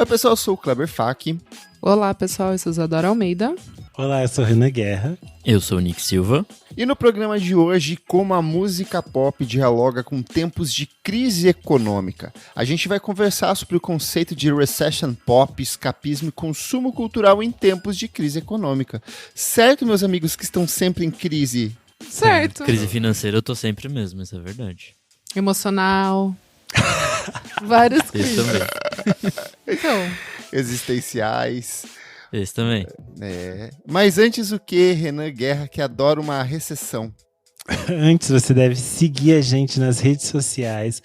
Oi pessoal, eu sou o Kleber Fak. Olá pessoal, eu sou Isadora Almeida. Olá, eu sou Renan Guerra. Eu sou o Nick Silva. E no programa de hoje, como a música pop dialoga com tempos de crise econômica. A gente vai conversar sobre o conceito de recession pop, escapismo e consumo cultural em tempos de crise econômica. Certo, meus amigos que estão sempre em crise? Certo. Crise financeira eu tô sempre mesmo, isso é verdade. Emocional. Várias Esse crises. também. Então, Existenciais. Esse também. Mas antes o que, Renan Guerra, que adora uma recessão? Antes, você deve seguir a gente nas redes sociais,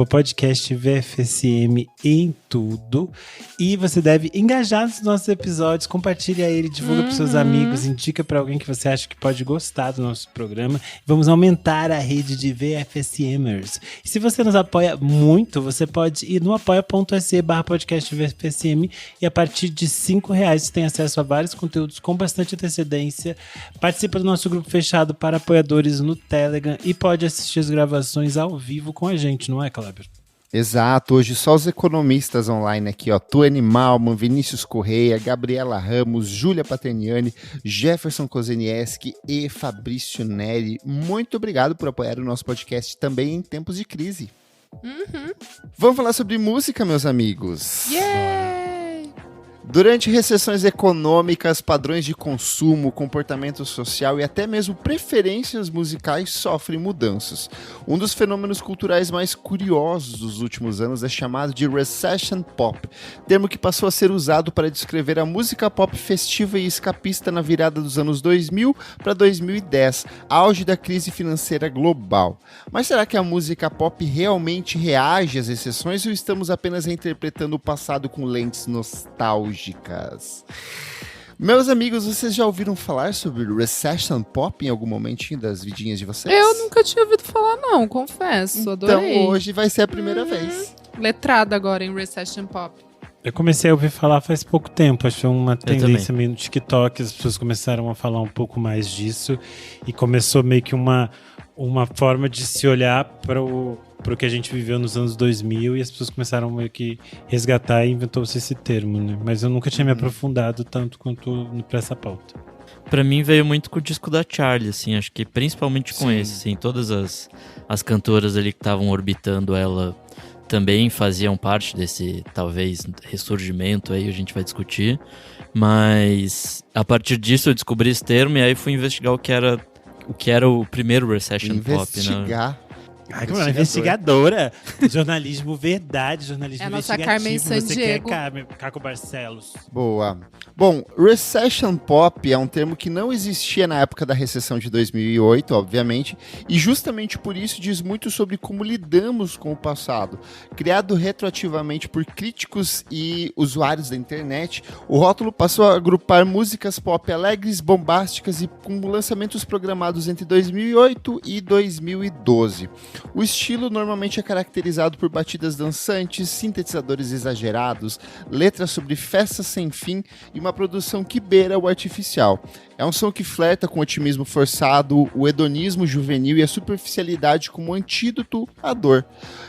@podcastvfsm em tudo. E você deve engajar nos nossos episódios, compartilha ele, divulga para seus amigos, indica para alguém que você acha que pode gostar do nosso programa. Vamos aumentar a rede de VFSMers. E se você nos apoia muito, você pode ir no apoia.se/podcastvfsm e a partir de R$5 você tem acesso a vários conteúdos com bastante antecedência. Participa do nosso grupo fechado para apoiadores no Telegram e pode assistir as gravações ao vivo com a gente, não é, Kleber? Exato, hoje só os economistas online aqui, ó. Tuane Malman, Vinícius Correia, Gabriela Ramos, Júlia Paterniani, Jefferson Kozenieski e Fabrício Neri. Muito obrigado por apoiar o nosso podcast também em tempos de crise. Vamos falar sobre música, meus amigos. yay! Durante recessões econômicas, padrões de consumo, comportamento social e até mesmo preferências musicais sofrem mudanças. Um dos fenômenos culturais mais curiosos dos últimos anos é chamado de recession pop, termo que passou a ser usado para descrever a música pop festiva e escapista na virada dos anos 2000 para 2010, auge da crise financeira global. Mas será que a música pop realmente reage às recessões ou estamos apenas reinterpretando o passado com lentes nostálgicas? Meus amigos, vocês já ouviram falar sobre recession pop em algum momentinho das vidinhas de vocês? Eu nunca tinha ouvido falar não, confesso, adorei. Então hoje vai ser a primeira vez. Letrada agora em recession pop. Eu comecei a ouvir falar faz pouco tempo, acho que foi uma tendência também. meio no TikTok, as pessoas começaram a falar um pouco mais disso e começou meio que uma forma de se olhar para o que a gente viveu nos anos 2000 e as pessoas começaram meio que resgatar e inventou-se esse termo, né? Mas eu nunca tinha me aprofundado tanto quanto pra essa pauta. Pra mim veio muito com o disco da Charlie, assim, acho que principalmente com Sim. esse, assim, todas as cantoras ali que estavam orbitando ela também faziam parte desse, talvez, ressurgimento aí, a gente vai discutir, mas a partir disso eu descobri esse termo e aí fui investigar o que era o primeiro recession pop, né? Investigar. Ai, como investigadora. Jornalismo verdade, jornalismo É a nossa investigativo. Carmen Você quer, Sandiego. Caco Barcelos? Boa. Bom, recession pop é um termo que não existia na época da recessão de 2008, obviamente, e justamente por isso diz muito sobre como lidamos com o passado. Criado retroativamente por críticos e usuários da internet, o rótulo passou a agrupar músicas pop alegres, bombásticas e com lançamentos programados entre 2008 e 2012. O estilo normalmente é caracterizado por batidas dançantes, sintetizadores exagerados, letras sobre festas sem fim e uma produção que beira o artificial. É um som que flerta com o otimismo forçado, o hedonismo juvenil e a superficialidade como antídoto à dor.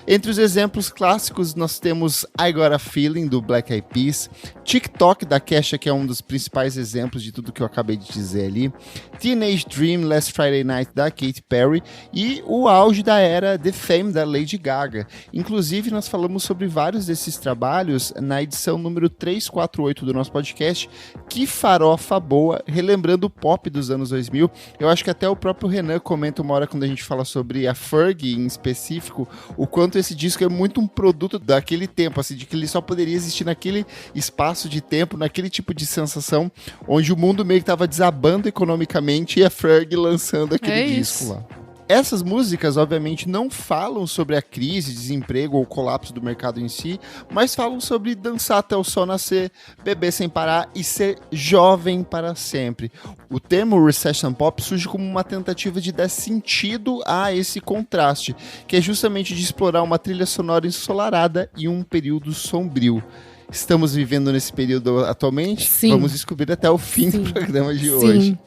Entre os exemplos clássicos nós temos I Got a Feeling, do Black Eyed Peas, TikTok, da Kesha, que é um dos principais exemplos de tudo que eu acabei de dizer ali, Teenage Dream, Last Friday Night, da Katy Perry e o auge da era The Fame, da Lady Gaga. Inclusive, nós falamos sobre vários desses trabalhos na edição número 348 do nosso podcast, Que Farofa Boa, relembrando o pop dos anos 2000. Eu acho que até o próprio Renan comenta uma hora quando a gente fala sobre a Fergie em específico, o quanto esse disco é muito um produto daquele tempo, assim, de que ele só poderia existir naquele espaço de tempo, naquele tipo de sensação, onde o mundo meio que estava desabando economicamente e a Fergie lançando aquele disco lá. Essas músicas, obviamente, não falam sobre a crise, desemprego ou colapso do mercado em si, mas falam sobre dançar até o sol nascer, beber sem parar e ser jovem para sempre. O termo recession pop surge como uma tentativa de dar sentido a esse contraste, que é justamente de explorar uma trilha sonora ensolarada e um período sombrio. Estamos vivendo nesse período atualmente? Sim. Vamos descobrir até o fim do programa de hoje.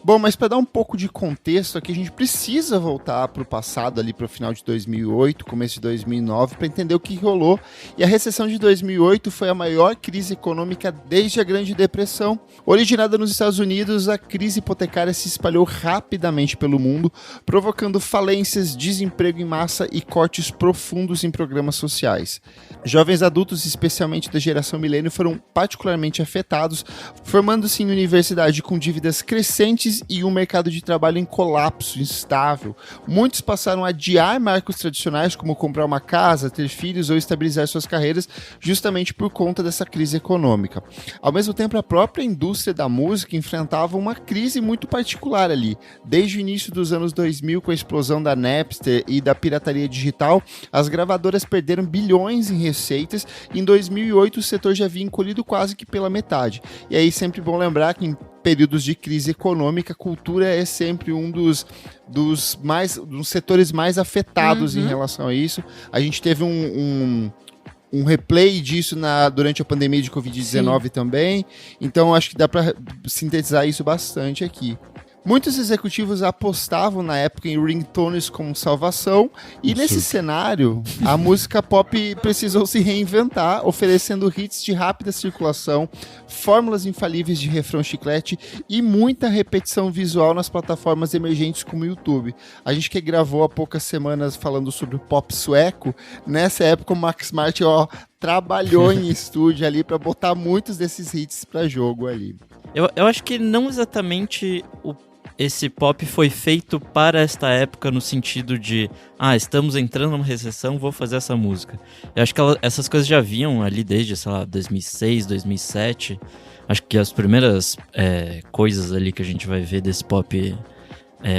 Bom, mas para dar um pouco de contexto aqui, a gente precisa voltar para o passado, ali para o final de 2008, começo de 2009, para entender o que rolou. E a recessão de 2008 foi a maior crise econômica desde a Grande Depressão. Originada nos Estados Unidos, a crise hipotecária se espalhou rapidamente pelo mundo, provocando falências, desemprego em massa e cortes profundos em programas sociais. Jovens adultos, especialmente da geração milênio, foram particularmente afetados, formando-se em universidade com dívidas crescentes e um mercado de trabalho em colapso, instável. Muitos passaram a adiar marcos tradicionais como comprar uma casa, ter filhos ou estabilizar suas carreiras justamente por conta dessa crise econômica. Ao mesmo tempo, a própria indústria da música enfrentava uma crise muito particular ali. Desde o início dos anos 2000, com a explosão da Napster e da pirataria digital, as gravadoras perderam bilhões em receitas e em 2008 o setor já havia encolhido quase que pela metade. E aí sempre bom lembrar que em períodos de crise econômica, a cultura é sempre um dos setores mais afetados em relação a isso. A gente teve um replay disso durante a pandemia de Covid-19 também, então acho que dá para sintetizar isso bastante aqui. Muitos executivos apostavam na época em ringtones como salvação, e nesse cenário, a música pop precisou se reinventar, oferecendo hits de rápida circulação, fórmulas infalíveis de refrão chiclete e muita repetição visual nas plataformas emergentes como o YouTube. A gente que gravou há poucas semanas falando sobre o pop sueco, nessa época o Max Martin trabalhou em estúdio ali para botar muitos desses hits para jogo ali. Eu acho que não exatamente esse pop foi feito para esta época no sentido de estamos entrando numa recessão, vou fazer essa música. Eu acho que essas coisas já vinham ali desde, 2006, 2007. Acho que as primeiras coisas ali que a gente vai ver desse pop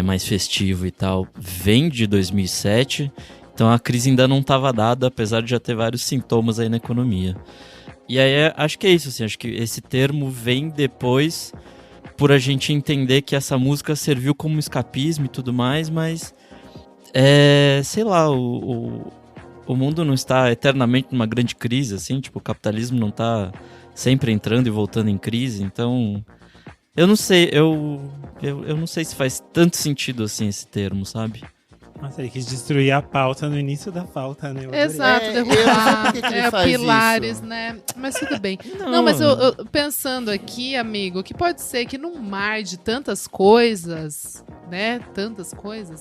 mais festivo e tal vem de 2007. Então a crise ainda não estava dada, apesar de já ter vários sintomas aí na economia. E aí acho que é isso, assim, acho que esse termo vem depois por a gente entender que essa música serviu como escapismo e tudo mais, mas sei lá, o mundo não está eternamente numa grande crise, assim, tipo, o capitalismo não está sempre entrando e voltando em crise, então eu não sei, eu não sei se faz tanto sentido assim esse termo, sabe? Nossa, ele quis destruir a pauta no início da pauta, né? Exato, derrubar pilares, né? Mas tudo bem. Não, mas eu pensando aqui, amigo, que pode ser que num mar de tantas coisas, né? Tantas coisas.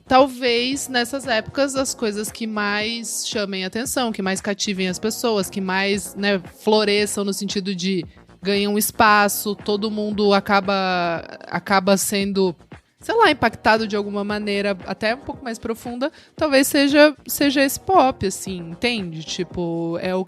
Talvez nessas épocas as coisas que mais chamem atenção, que mais cativem as pessoas, que mais, né, floresçam no sentido de ganham espaço, todo mundo acaba sendo, sei lá, impactado de alguma maneira até um pouco mais profunda, talvez seja esse pop, assim, entende? Tipo, é o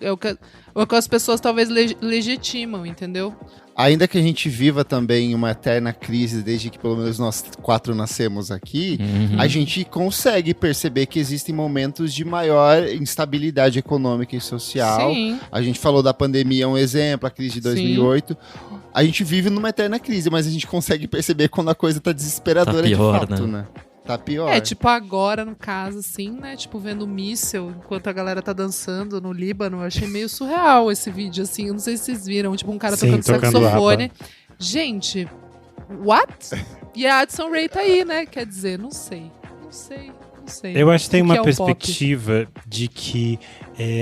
que as pessoas talvez legitimam, entendeu? Ainda que a gente viva também uma eterna crise desde que pelo menos nós 4 nascemos aqui, a gente consegue perceber que existem momentos de maior instabilidade econômica e social. Sim. A gente falou da pandemia, um exemplo, a crise de 2008. Sim. A gente vive numa eterna crise, mas a gente consegue perceber quando a coisa tá desesperadora, tá pior, de fato, né? Tá pior. Tipo agora, no caso, assim, né? Tipo, vendo o míssel enquanto a galera tá dançando no Líbano. Eu achei meio surreal esse vídeo, assim. Eu não sei se vocês viram. Tipo, um cara tocando saxofone. Gente, what? E a Addison Rae tá aí, né? Quer dizer, não sei. Eu acho que tem uma perspectiva de que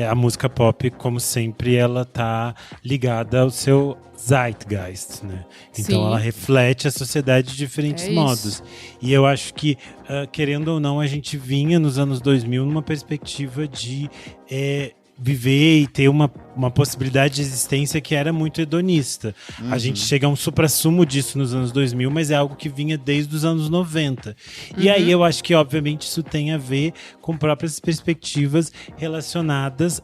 a música pop, como sempre, ela tá ligada ao seu zeitgeist, né? Então sim, ela reflete a sociedade de diferentes modos. E eu acho que, querendo ou não, a gente vinha nos anos 2000 numa perspectiva de viver e ter uma possibilidade de existência que era muito hedonista. A gente chega a um suprassumo disso nos anos 2000, mas é algo que vinha desde os anos 90. E aí eu acho que, obviamente, isso tem a ver com próprias perspectivas relacionadas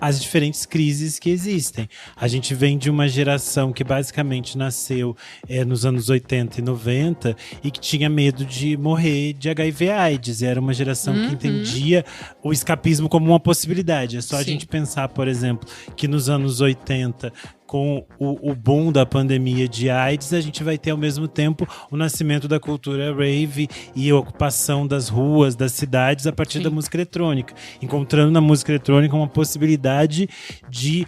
às diferentes crises que existem. A gente vem de uma geração que basicamente nasceu nos anos 80 e 90 e que tinha medo de morrer de HIV/AIDS. Era uma geração que entendia o escapismo como uma possibilidade. É só a gente pensar, por exemplo, que nos anos 80 com o boom da pandemia de AIDS, a gente vai ter ao mesmo tempo o nascimento da cultura rave e a ocupação das ruas, das cidades a partir da música eletrônica, encontrando na música eletrônica uma possibilidade de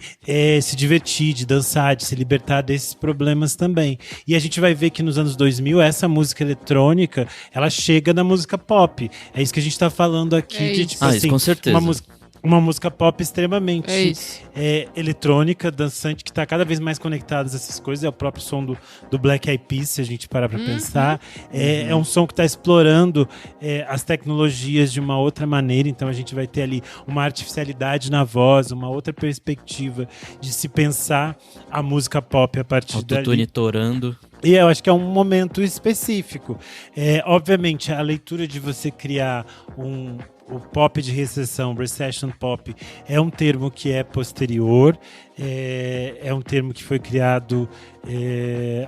se divertir, de dançar, de se libertar desses problemas também. E a gente vai ver que nos anos 2000 essa música eletrônica, ela chega na música pop. É isso que a gente tá falando aqui, de tipo assim, isso com certeza. Uma música pop extremamente eletrônica, dançante, que está cada vez mais conectada a essas coisas. É o próprio som do Black Eyed Peas, se a gente parar para pensar. É um som que está explorando as tecnologias de uma outra maneira. Então a gente vai ter ali uma artificialidade na voz, uma outra perspectiva de se pensar a música pop a partir dali. Autotune torando. E eu acho que é um momento específico. Obviamente, a leitura de você criar o pop de recessão, recession pop, é um termo que é posterior, é um termo que foi criado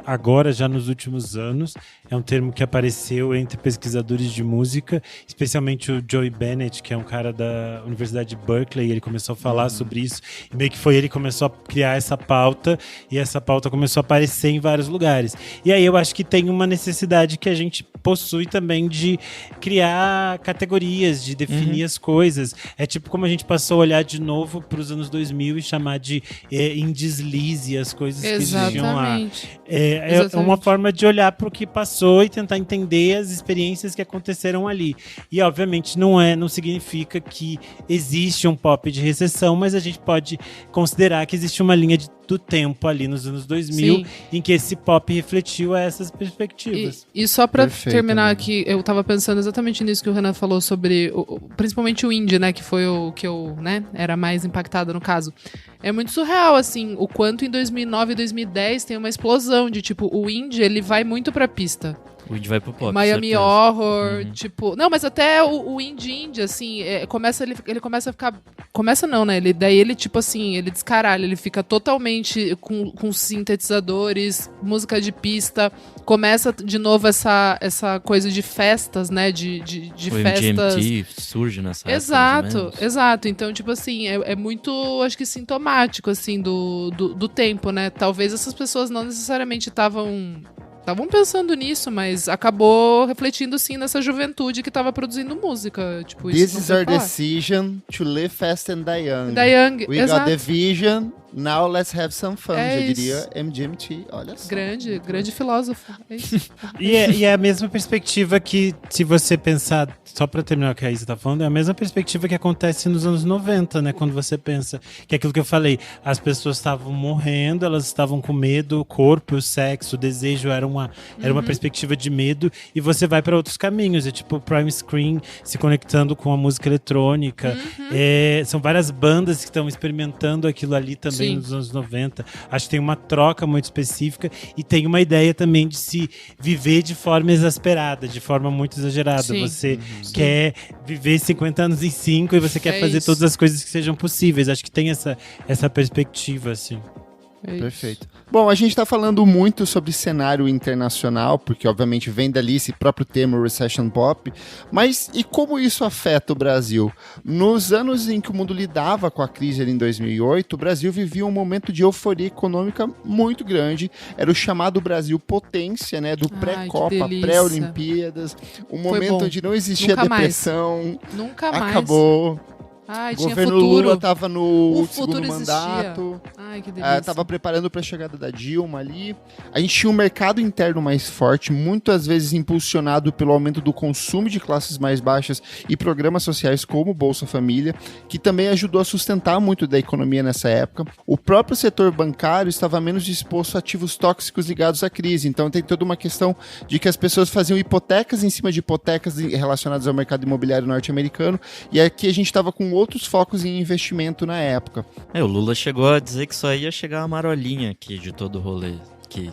agora, já nos últimos anos. É um termo que apareceu entre pesquisadores de música, especialmente o Joey Bennett, que é um cara da Universidade de Berkeley. Ele começou a falar sobre isso, e meio que foi ele que começou a criar essa pauta, e essa pauta começou a aparecer em vários lugares. E aí eu acho que tem uma necessidade que a gente possui também de criar categorias, de definir as coisas. É tipo como a gente passou a olhar de novo para os anos 2000 e chamar de indeslize as coisas que existiam lá. É uma forma de olhar para o que passou e tentar entender as experiências que aconteceram ali. E obviamente não significa que existe um pop de recessão, mas a gente pode considerar que existe uma linha do tempo ali nos anos 2000 em que esse pop refletiu essas perspectivas. E só pra terminar aqui, eu tava pensando exatamente nisso que o Renan falou sobre principalmente o indie, né, que foi o que eu, né, era mais impactada no caso. É muito surreal, assim, o quanto em 2009 e 2010 tem uma explosão de, tipo, o indie, ele vai muito pra pista. O indie vai pro pop, Miami certeza. Horror, tipo... Não, mas até o indie, assim, ele começa a ficar... Começa não, né? Daí ele, tipo assim, ele descaralha, ele fica totalmente com sintetizadores, música de pista. Começa de novo essa coisa de festas, né? De o festas... MGMT surge nessa época, Exato. Então, tipo assim, é muito, acho que sintomático, assim, do tempo, né? Talvez essas pessoas não necessariamente estavam pensando nisso, mas acabou refletindo sim nessa juventude que estava produzindo música. Tipo, This is our decision to live fast and die young. We exato. got the vision, now let's have some fun. É Já isso. diria MGMT, olha só. Grande filósofo. É isso. E é a mesma perspectiva que, se você pensar, só pra terminar o que a Isa tá falando, é a mesma perspectiva que acontece nos anos 90, né? Quando você pensa que é aquilo que eu falei, as pessoas estavam morrendo, elas estavam com medo, o corpo, o sexo, o desejo era uma perspectiva de medo, e você vai pra outros caminhos. É tipo o Prime Screen se conectando com a música eletrônica. São várias bandas que estão experimentando aquilo ali também nos anos 90. Acho que tem uma troca muito específica e tem uma ideia também de se viver de forma exasperada, de forma muito exagerada. Sim. Você quer viver 50 anos em 5 e você quer fazer isso. todas as coisas que sejam possíveis. Acho que tem essa perspectiva, assim. Perfeito. Bom, a gente está falando muito sobre cenário internacional, porque obviamente vem dali esse próprio termo recession pop, mas e como isso afeta o Brasil? Nos anos em que o mundo lidava com a crise ali em 2008, o Brasil vivia um momento de euforia econômica muito grande, era o chamado Brasil potência, né, do pré-Copa, pré-Olimpíadas, um momento onde não existia depressão, Nunca mais. Acabou. Ai, O tinha governo futuro. Lula estava no O futuro segundo mandato. Ai, que delícia. Estava preparando para a chegada da Dilma ali. A gente tinha um mercado interno mais forte, muitas vezes impulsionado pelo aumento do consumo de classes mais baixas e programas sociais como o Bolsa Família, que também ajudou a sustentar muito da economia nessa época. O próprio setor bancário estava menos disposto a ativos tóxicos ligados à crise. Então tem toda uma questão de que as pessoas faziam hipotecas em cima de hipotecas relacionadas ao mercado imobiliário norte-americano, e aqui a gente estava com outros focos em investimento na época. O Lula chegou a dizer que só ia chegar a marolinha aqui de todo o rolê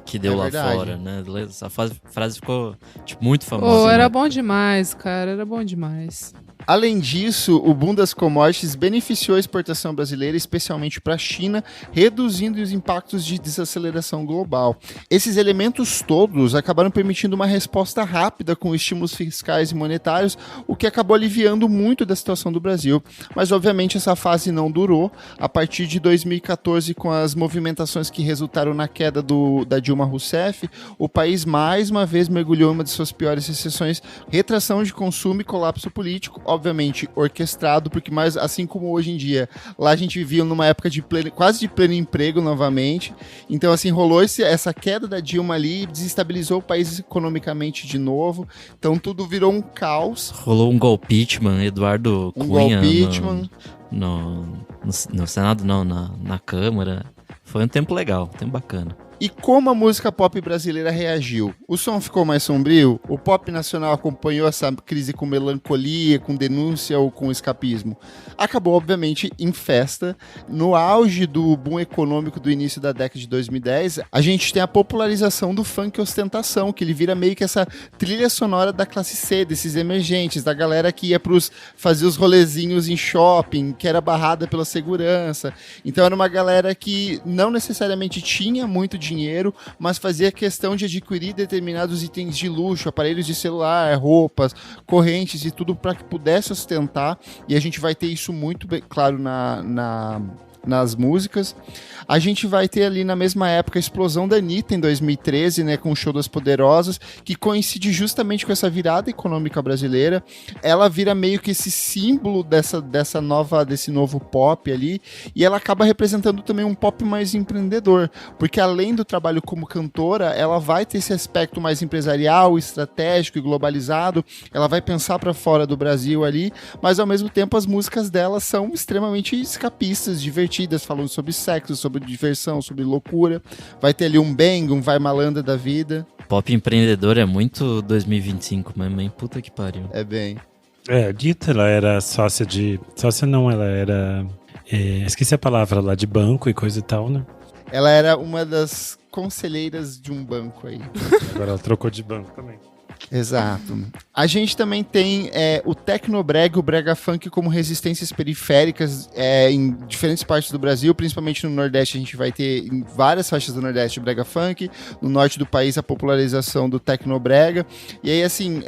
que deu lá fora, né? Essa frase ficou, tipo, muito famosa. Era bom demais, cara, era bom demais. Além disso, o boom das commodities beneficiou a exportação brasileira, especialmente para a China, reduzindo os impactos de desaceleração global. Esses elementos todos acabaram permitindo uma resposta rápida com estímulos fiscais e monetários, o que acabou aliviando muito da situação do Brasil. Mas, obviamente, essa fase não durou. A partir de 2014, com as movimentações que resultaram na queda da Dilma Rousseff, o país mais uma vez mergulhou em uma de suas piores recessões, retração de consumo e colapso político, obviamente orquestrado, porque mais assim como hoje em dia, lá a gente vivia numa época de quase de pleno emprego novamente, então assim, rolou essa queda da Dilma ali, desestabilizou o país economicamente de novo, então tudo virou um caos. Rolou um golpeachment, Eduardo Cunha golpeachment. No Senado, não, na Câmara. Foi um tempo legal, um tempo bacana. E como a música pop brasileira reagiu? O som ficou mais sombrio? O pop nacional acompanhou essa crise com melancolia, com denúncia ou com escapismo? Acabou, obviamente, em festa. No auge do boom econômico do início da década de 2010, a gente tem a popularização do funk ostentação, que ele vira meio que essa trilha sonora da classe C, desses emergentes, da galera que ia fazer os rolezinhos em shopping, que era barrada pela segurança. Então era uma galera que não necessariamente tinha muito dinheiro, mas fazia questão de adquirir determinados itens de luxo, aparelhos de celular, roupas, correntes e tudo para que pudesse ostentar, e a gente vai ter isso muito bem claro nas músicas. A gente vai ter ali na mesma época a explosão da Anitta em 2013, né, com o Show das Poderosas, que coincide justamente com essa virada econômica brasileira. Ela vira meio que esse símbolo desse novo pop ali, e ela acaba representando também um pop mais empreendedor, porque além do trabalho como cantora, ela vai ter esse aspecto mais empresarial, estratégico e globalizado. Ela vai pensar para fora do Brasil ali, mas ao mesmo tempo as músicas dela são extremamente escapistas, divertidas, falando sobre sexo, sobre diversão, sobre loucura. Vai ter ali um Bang, um Vai Malandra da vida. Pop empreendedor é muito 2025, mas mãe, puta que pariu. É bem. A Anitta, ela era sócia não, ela era... esqueci a palavra lá, de banco e coisa e tal, né? Ela era uma das conselheiras de um banco aí. Agora ela trocou de banco também. Exato. A gente também tem o Tecnobrega e o Brega Funk como resistências periféricas em diferentes partes do Brasil, principalmente no Nordeste. A gente vai ter em várias faixas do Nordeste o Brega Funk, no Norte do país a popularização do Tecnobrega. E aí, assim,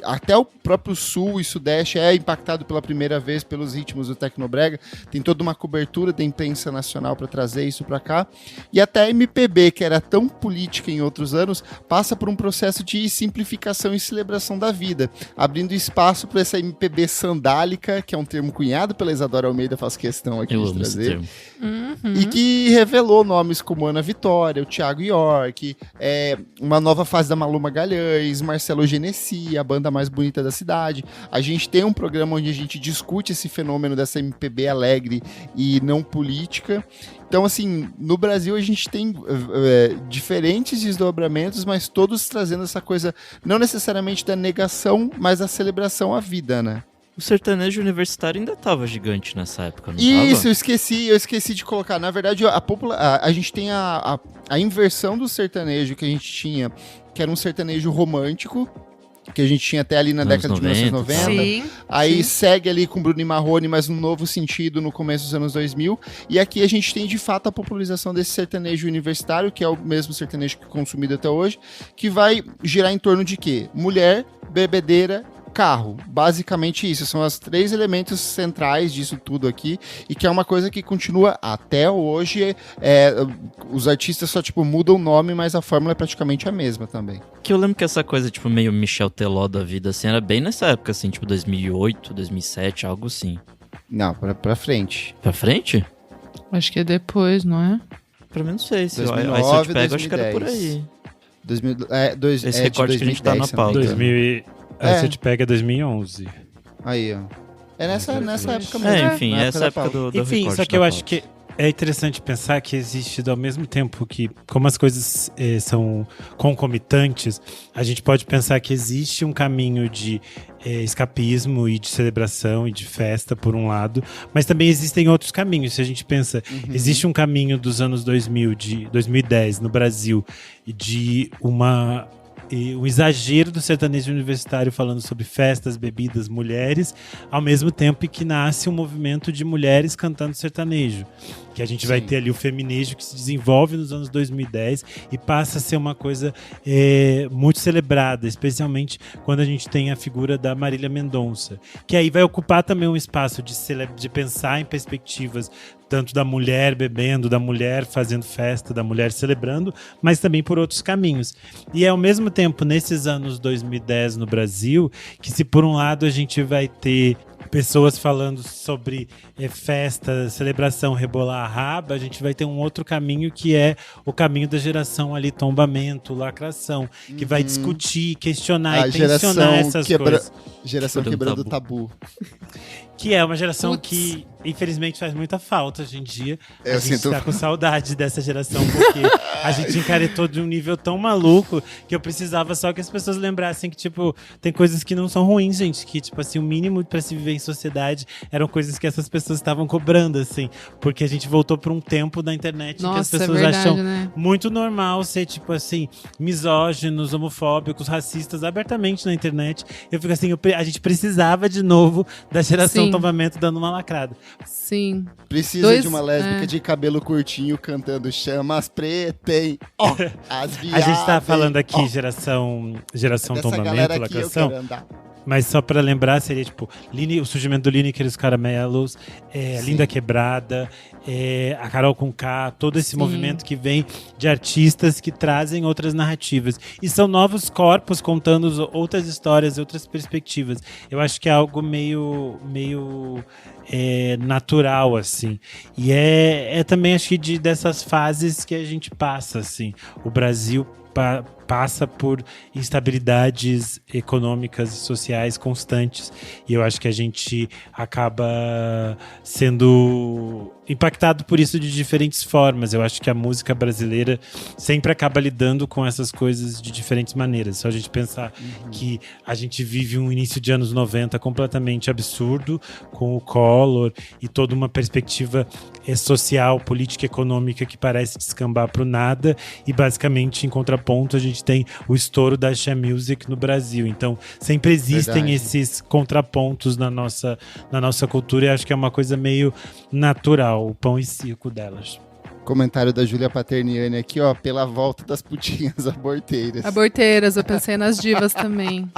até o próprio Sul e Sudeste é impactado pela primeira vez pelos ritmos do Tecnobrega. Tem toda uma cobertura da imprensa nacional para trazer isso para cá. E até a MPB, que era tão política em outros anos, passa por um processo de simplificação e celebração da vida, abrindo espaço para essa MPB sandálica, que é um termo cunhado pela Isadora Almeida, faço questão aqui de trazer, e que revelou nomes como Ana Vitória, o Thiago York, uma nova fase da Malu Magalhães, Marcelo Genesi, a banda mais bonita da cidade. A gente tem um programa onde a gente discute esse fenômeno dessa MPB alegre e não política. Então, assim, no Brasil a gente tem diferentes desdobramentos, mas todos trazendo essa coisa, não necessariamente da negação, mas da celebração à vida, né? O sertanejo universitário ainda tava gigante nessa época, não Isso, tava? eu esqueci de colocar. Na verdade, a gente tem a inversão do sertanejo que a gente tinha, que era um sertanejo romântico, que a gente tinha até ali na década de 1990. Sim, Aí sim. segue ali com Bruno e Marrone, mas num novo sentido no começo dos anos 2000. E aqui a gente tem de fato a popularização desse sertanejo universitário, que é o mesmo sertanejo que é consumido até hoje, que vai girar em torno de quê? Mulher, bebedeira, carro. Basicamente isso. São os 3 elementos centrais disso tudo aqui, e que é uma coisa que continua até hoje. Os artistas só mudam o nome, mas a fórmula é praticamente a mesma também. Que eu lembro que essa coisa, meio Michel Teló da vida, assim, era bem nessa época, assim, 2008, 2007, algo assim. Não, pra frente. Pra frente? Acho que é depois, não é? Pra mim não sei. Se 2009, aí se eu te pego, acho que era 2010. por aí. 2000, Esse recorte que a gente tá na pauta. 2000 aí você te pega 2011. Aí, ó. É nessa época mesmo. Enfim, Na essa época pauta. do Enfim, recorte só que da eu pauta. acho que é interessante pensar que existe, ao mesmo tempo que, como as coisas são concomitantes, a gente pode pensar que existe um caminho de escapismo e de celebração e de festa, por um lado, mas também existem outros caminhos. Se a gente pensa, existe um caminho dos anos 2000, de 2010 no Brasil, de uma um exagero do sertanejo universitário falando sobre festas, bebidas, mulheres, ao mesmo tempo que nasce um movimento de mulheres cantando sertanejo. Que a gente vai ter ali o feminejo que se desenvolve nos anos 2010 e passa a ser uma coisa muito celebrada, especialmente quando a gente tem a figura da Marília Mendonça, que aí vai ocupar também um espaço de pensar em perspectivas tanto da mulher bebendo, da mulher fazendo festa, da mulher celebrando, mas também por outros caminhos. E é ao mesmo tempo, nesses anos 2010 no Brasil, que se por um lado a gente vai ter pessoas falando sobre festa, celebração, rebolar a raba, a gente vai ter um outro caminho que é o caminho da geração ali, tombamento, lacração, que vai discutir, questionar e tensionar essas coisas. Geração quebrando tabu. Que é uma geração que, infelizmente, faz muita falta hoje em dia. A gente tá com saudade dessa geração, porque a gente encaretou de um nível tão maluco que eu precisava só que as pessoas lembrassem que, tipo, tem coisas que não são ruins, gente. Que, tipo assim, o mínimo pra se viver em sociedade eram coisas que essas pessoas estavam cobrando, assim. Porque a gente voltou pra um tempo da internet em que as pessoas acham muito normal ser, tipo assim, misóginos, homofóbicos, racistas, abertamente na internet. Eu fico assim, a gente precisava de novo da geração tombamento dando uma lacrada. Sim. Precisa de uma lésbica de cabelo curtinho cantando chamas pretas, hein? As viadas. A gente tá falando aqui geração tombamento, lacração. Mas só pra lembrar, seria tipo o surgimento do Lineker e os Caramelos, Linda Quebrada, a Carol Conká, todo esse movimento que vem de artistas que trazem outras narrativas. E são novos corpos contando outras histórias, outras perspectivas. Eu acho que é algo meio natural, assim. E é também, acho que dessas fases que a gente passa, assim. O Brasil passa por instabilidades econômicas e sociais constantes, e eu acho que a gente acaba sendo impactado por isso de diferentes formas. Eu acho que a música brasileira sempre acaba lidando com essas coisas de diferentes maneiras. Só a gente pensar que a gente vive um início de anos 90 completamente absurdo, com o Collor e toda uma perspectiva social, política, econômica que parece descambar para o nada, e basicamente em contraponto a gente tem o estouro da Axé Music no Brasil. Então sempre existem esses contrapontos na nossa cultura, e acho que é uma coisa meio natural, o pão e circo delas. Comentário da Júlia Paterniani aqui, ó, pela volta das putinhas aborteiras. Aborteiras, eu pensei nas divas também.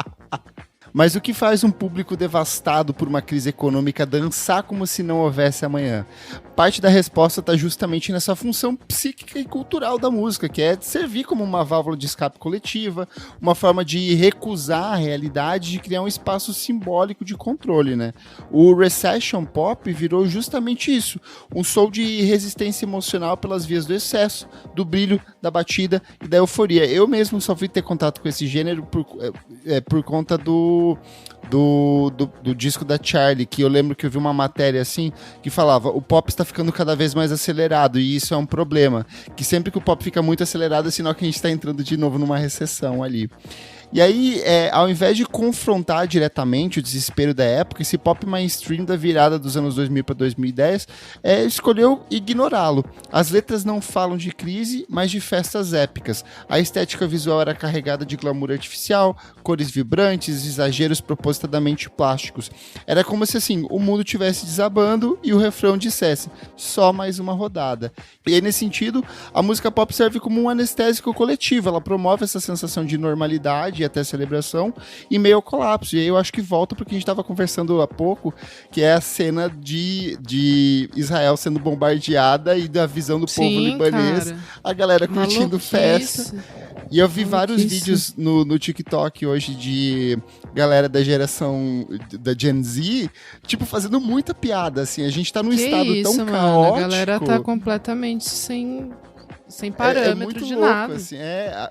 Mas o que faz um público devastado por uma crise econômica dançar como se não houvesse amanhã? Parte da resposta está justamente nessa função psíquica e cultural da música, que é servir como uma válvula de escape coletiva, uma forma de recusar a realidade, de criar um espaço simbólico de controle, né? O Recession Pop virou justamente isso, um show de resistência emocional pelas vias do excesso, do brilho, da batida e da euforia. Eu mesmo só fui ter contato com esse gênero por conta do disco da Charlie, que eu lembro que eu vi uma matéria assim, que falava, o pop está ficando cada vez mais acelerado, e isso é um problema, que sempre que o pop fica muito acelerado é sinal que a gente está entrando de novo numa recessão ali. E aí, ao invés de confrontar diretamente o desespero da época, esse pop mainstream da virada dos anos 2000 para 2010 escolheu ignorá-lo. As letras não falam de crise, mas de festas épicas. A estética visual era carregada de glamour artificial, cores vibrantes, exageros propositadamente plásticos. Era como se assim, o mundo estivesse desabando e o refrão dissesse, só mais uma rodada. E aí, nesse sentido, a música pop serve como um anestésico coletivo. Ela promove essa sensação de normalidade até celebração e meio ao colapso. E aí eu acho que volta porque a gente estava conversando há pouco, que é a cena de Israel sendo bombardeada e da visão do povo libanês, cara. A galera curtindo festa. E eu vi vários vídeos no TikTok hoje de galera da geração da Gen Z, tipo, fazendo muita piada, assim. A gente tá num estado tão caótico. A galera tá completamente sem parâmetro de louco, nada. Assim,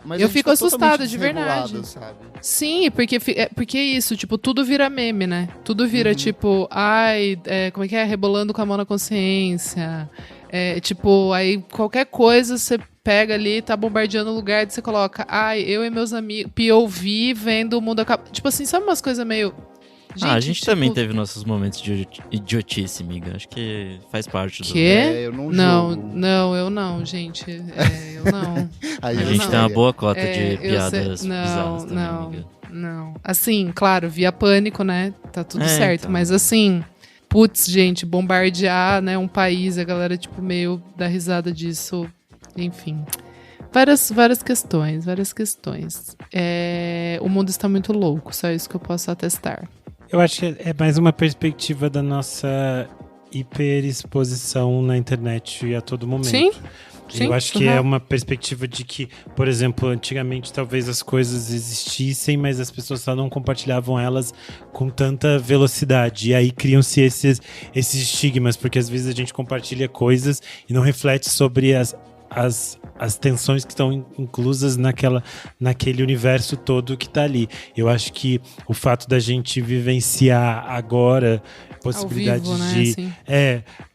mas eu fico assustada, de verdade. Sabe? Sim, porque é isso, tipo, tudo vira meme, né? Tudo vira, tipo, como é que é? Rebolando com a mão na consciência. Tipo, aí qualquer coisa você pega ali, tá bombardeando o lugar, e você coloca, eu e meus amigos, POV, vendo o mundo acabar. Tipo assim, sabe umas coisas meio... A gente tipo, também teve nossos momentos de idiotice, amiga. Acho que faz parte do... Quê? Eu não Não, julgo. não, eu não, gente. Eu não. Aí A eu gente não. tem uma boa cota É, de eu piadas sei- bizarras também, não, amiga. não. Assim, claro, via Pânico, né? Tá tudo certo. Então. Mas assim, putz, gente, bombardear, né, um país, a galera, tipo, meio dá risada disso. Enfim. Várias questões. O mundo está muito louco, só isso que eu posso atestar. Eu acho que é mais uma perspectiva da nossa hiperexposição na internet a todo momento. Sim. Eu acho que é uma perspectiva de que, por exemplo, antigamente talvez as coisas existissem, mas as pessoas só não compartilhavam elas com tanta velocidade. E aí criam-se esses estigmas, porque às vezes a gente compartilha coisas e não reflete sobre as tensões que estão inclusas naquele universo todo que está ali. Eu acho que o fato da gente vivenciar agora possibilidades Ao vivo, né? de... Assim.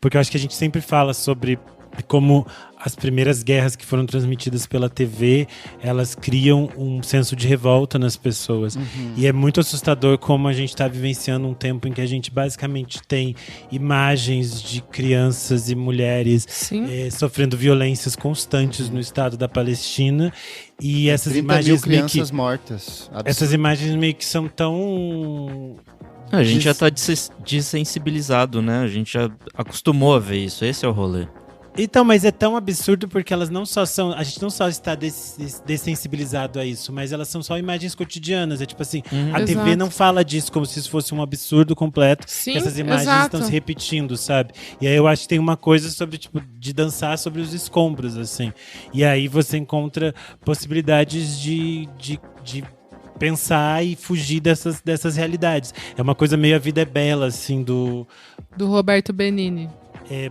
Porque eu acho que a gente sempre fala sobre como as primeiras guerras que foram transmitidas pela TV, elas criam um senso de revolta nas pessoas. E é muito assustador como a gente está vivenciando um tempo em que a gente basicamente tem imagens de crianças e mulheres Sim. sofrendo violências constantes no estado da Palestina. E essas 30 imagens mil meio que... crianças mortas. Essas imagens meio que são tão... A gente já tá desensibilizado, né? A gente já acostumou a ver isso. Esse é o rolê. Então, mas é tão absurdo porque elas não só são... A gente não só está dessensibilizado a isso, mas elas são só imagens cotidianas. É tipo assim, a TV Exato. não fala disso como se isso fosse um absurdo completo. Sim, que essas imagens exato. estão se repetindo, sabe? E aí eu acho que tem uma coisa sobre, tipo, de dançar sobre os escombros, assim. E aí você encontra possibilidades de pensar e fugir dessas realidades. É uma coisa meio A Vida é Bela, assim, Do Roberto Benigni.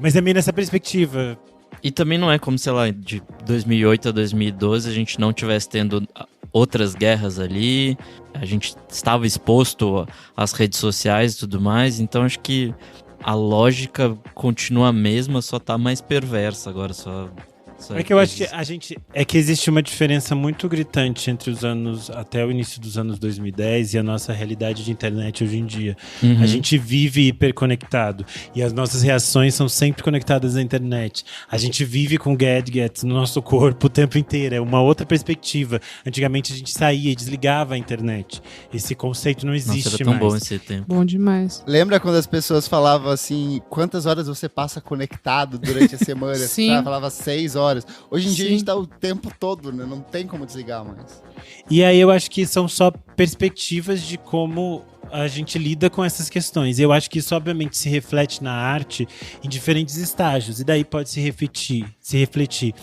mas é meio nessa perspectiva. E também não é como, sei lá, de 2008 a 2012 a gente não tivesse tendo outras guerras ali, a gente estava exposto às redes sociais e tudo mais, então acho que a lógica continua a mesma, só tá mais perversa agora, só É que eu acho que existe uma diferença muito gritante entre os anos, até o início dos anos 2010 e a nossa realidade de internet hoje em dia. Uhum. A gente vive hiperconectado e as nossas reações são sempre conectadas à internet. A gente vive com gadgets no nosso corpo o tempo inteiro, é uma outra perspectiva. Antigamente a gente saía e desligava a internet. Esse conceito não existe Nossa, era tão mais. bom esse tempo. Bom demais. Lembra quando as pessoas falavam assim, quantas horas você passa conectado durante a semana? Sim. Sabe? Falava 6 horas. Hoje em dia a Sim. gente tá o tempo todo, né? Não tem como desligar mais. E aí eu acho que são só perspectivas de como a gente lida com essas questões. Eu acho que isso obviamente se reflete na arte em diferentes estágios. E daí pode se refletir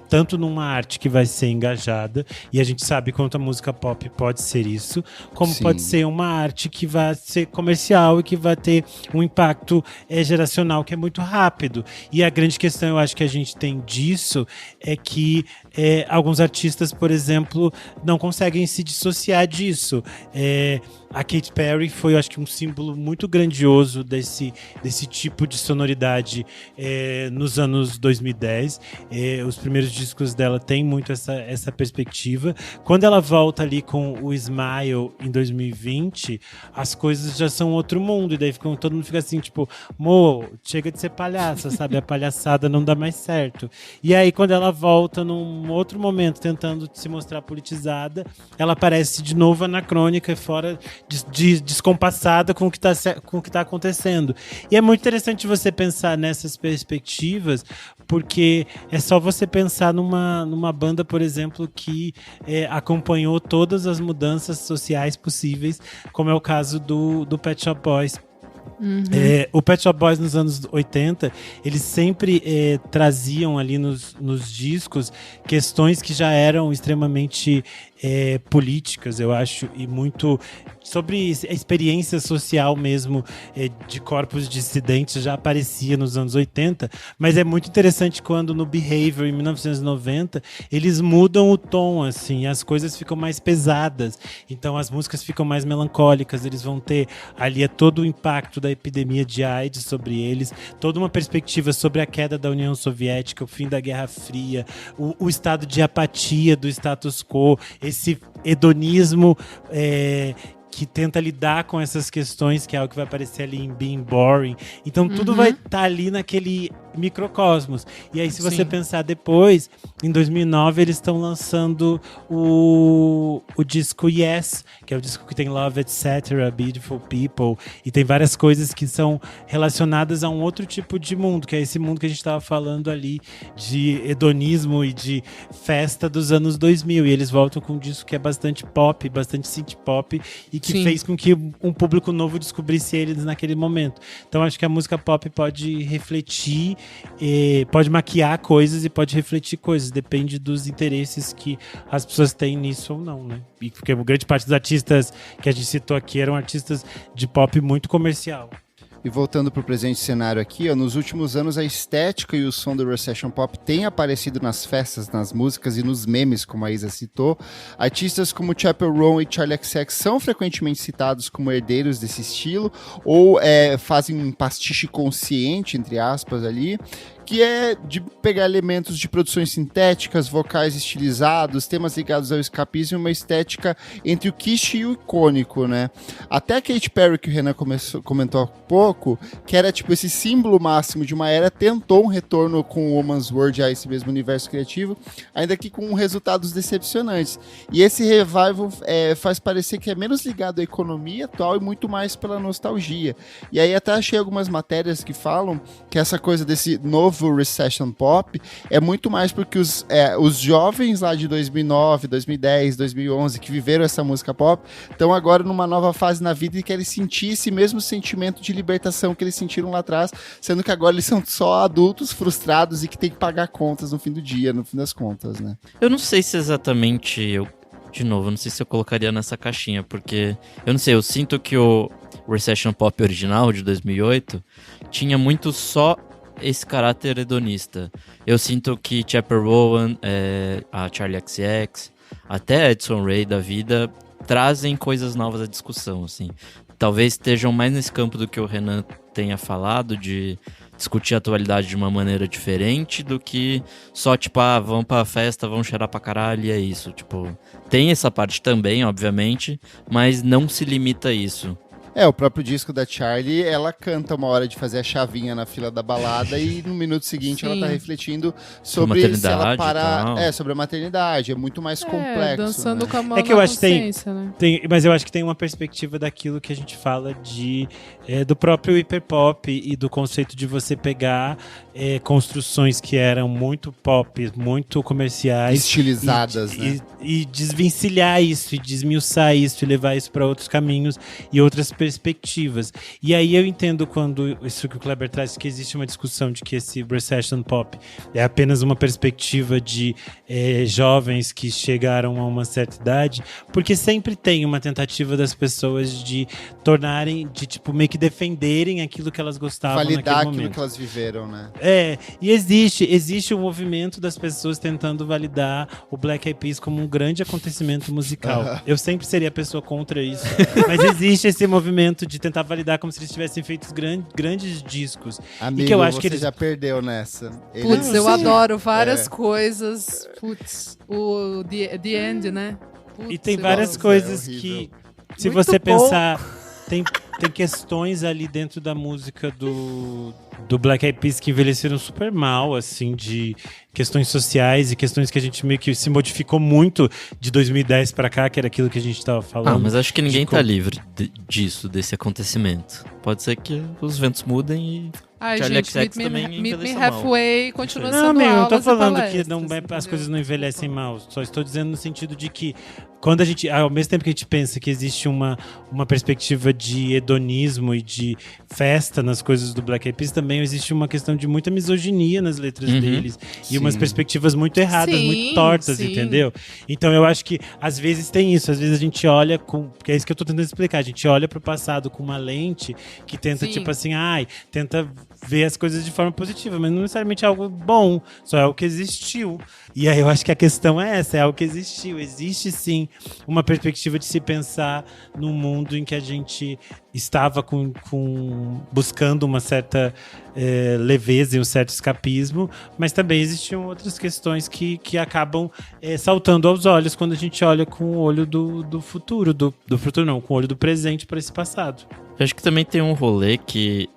tanto numa arte que vai ser engajada, e a gente sabe quanto a música pop pode ser isso, como Sim. pode ser uma arte que vai ser comercial e que vai ter um impacto geracional que é muito rápido. E a grande questão, eu acho que a gente tem disso, é que alguns artistas, por exemplo, não conseguem se dissociar disso. A Katy Perry foi, eu acho que, um símbolo muito grandioso desse tipo de sonoridade nos anos 2010. Os primeiros discos dela têm muito essa perspectiva. Quando ela volta ali com o Smile em 2020, as coisas já são outro mundo. E daí todo mundo fica assim, tipo, chega de ser palhaça, sabe? A palhaçada não dá mais certo. E aí, quando ela volta num outro momento, tentando se mostrar politizada, ela aparece de novo anacrônica e fora descompassada com o que tá acontecendo. E é muito interessante você pensar nessas perspectivas, porque é só você pensar numa banda, por exemplo, que acompanhou todas as mudanças sociais possíveis, como é o caso do Pet Shop Boys. O Pet Shop Boys nos anos 80, eles sempre traziam ali nos discos questões que já eram extremamente políticas, eu acho, e muito sobre a experiência social mesmo de corpos dissidentes já aparecia nos anos 80, mas é muito interessante quando no Behavior, em 1990, eles mudam o tom, assim, as coisas ficam mais pesadas, então as músicas ficam mais melancólicas, eles vão ter ali todo o impacto da epidemia de AIDS sobre eles, toda uma perspectiva sobre a queda da União Soviética, o fim da Guerra Fria, o estado de apatia do status quo, esse hedonismo que tenta lidar com essas questões, que é algo que vai aparecer ali em Being Boring. Então tudo vai estar ali naquele microcosmos. E aí, se você pensar depois, em 2009 eles estão lançando o disco Yes, que é o disco que tem Love, Etc., Beautiful People, e tem várias coisas que são relacionadas a um outro tipo de mundo, que é esse mundo que a gente estava falando ali, de hedonismo e de festa dos anos 2000. E eles voltam com um disco que é bastante pop, bastante synth pop, e que fez com que um público novo descobrisse eles naquele momento. Então acho que a música pop pode refletir, pode maquiar coisas e pode refletir coisas, depende dos interesses que as pessoas têm nisso ou não, né? E porque grande parte dos artistas que a gente citou aqui eram artistas de pop muito comercial. E voltando para o presente cenário aqui, ó, nos últimos anos a estética e o som do Recession Pop têm aparecido nas festas, nas músicas e nos memes, como a Isa citou. Artistas como Chappell Roan e Charli XCX são frequentemente citados como herdeiros desse estilo, ou fazem um pastiche consciente, entre aspas, ali, que é de pegar elementos de produções sintéticas, vocais estilizados, temas ligados ao escapismo e uma estética entre o kitsch e o icônico, né? Até a Katy Perry, que o Renan comentou há pouco, que era tipo esse símbolo máximo de uma era, tentou um retorno com o Woman's World a esse mesmo universo criativo, ainda que com resultados decepcionantes. E esse revival faz parecer que é menos ligado à economia atual e muito mais pela nostalgia. E aí até achei algumas matérias que falam que essa coisa desse novo Recession Pop é muito mais porque os jovens lá de 2009, 2010, 2011 que viveram essa música pop estão agora numa nova fase na vida e querem sentir esse mesmo sentimento de libertação que eles sentiram lá atrás, sendo que agora eles são só adultos frustrados e que tem que pagar contas no fim do dia, no fim das contas, né? Eu não sei se exatamente de novo, eu não sei se eu colocaria nessa caixinha, porque eu não sei, eu sinto que o Recession Pop original de 2008 tinha muito só esse caráter hedonista. Eu sinto que Chappell Roan, a Charli XCX, até Edson Ray da vida, trazem coisas novas à discussão, assim. Talvez estejam mais nesse campo do que o Renan tenha falado, de discutir a atualidade de uma maneira diferente do que só, tipo, vamos pra festa, vamos cheirar pra caralho e é isso. Tipo, tem essa parte também, obviamente, mas não se limita a isso. O próprio disco da Charli, ela canta uma hora de fazer a chavinha na fila da balada e no minuto seguinte ela tá refletindo sobre se ela parar, sobre a maternidade, é muito mais complexo. Dançando, né? Com a mão que eu acho que né? Mas eu acho que tem uma perspectiva daquilo que a gente fala do próprio hiperpop e do conceito de você pegar construções que eram muito pop, muito comerciais, estilizadas, né? E desvencilhar isso, e desmiuçar isso, e levar isso para outros caminhos e outras perspectivas. E aí eu entendo quando isso que o Kleber traz, que existe uma discussão de que esse Recession Pop é apenas uma perspectiva de jovens que chegaram a uma certa idade, porque sempre tem uma tentativa das pessoas de tornarem, de tipo, meio que defenderem aquilo que elas gostavam naquele momento. Validar aquilo que elas viveram, né? E existe um movimento das pessoas tentando validar o Black Eyed Peas como um grande acontecimento musical. Eu sempre seria a pessoa contra isso, mas existe esse movimento de tentar validar como se eles tivessem feito grandes discos. Amigo, e que eu acho você que eles já perdeu nessa. Putz, eu adoro várias coisas. Putz, o The End, né? Putz, e tem várias coisas que, se muito você bom. pensar, tem questões ali dentro da música do Black Eyed Peas que envelheceram super mal, assim, de questões sociais e questões que a gente meio que se modificou muito de 2010 pra cá, que era aquilo que a gente tava falando. Mas acho que ninguém tá livre desse acontecimento. Pode ser que os ventos mudem e Charli gente, XCX também Meet Me envelheça Halfway continua Não, sendo amigo, não tô aulas e falando palestras, que não, entendeu? as coisas não envelhecem mal. Só estou dizendo no sentido de que quando a gente, ao mesmo tempo que a gente pensa que existe uma perspectiva de hedonismo e de festa nas coisas do Black Eyed Peas, também existe uma questão de muita misoginia nas letras deles. E umas perspectivas muito erradas, muito tortas, entendeu? Então eu acho que às vezes tem isso. Às vezes a gente olha porque é isso que eu tô tentando explicar. A gente olha pro passado com uma lente que tenta, tipo assim, tenta vê as coisas de forma positiva, mas não necessariamente é algo bom, só é algo que existiu. E aí eu acho que a questão é essa, é algo que existiu. Existe sim uma perspectiva de se pensar num mundo em que a gente estava buscando uma certa leveza e um certo escapismo, mas também existiam outras questões que acabam saltando aos olhos quando a gente olha com o olho do futuro, do futuro não, com o olho do presente para esse passado. Eu acho que também tem um rolê que,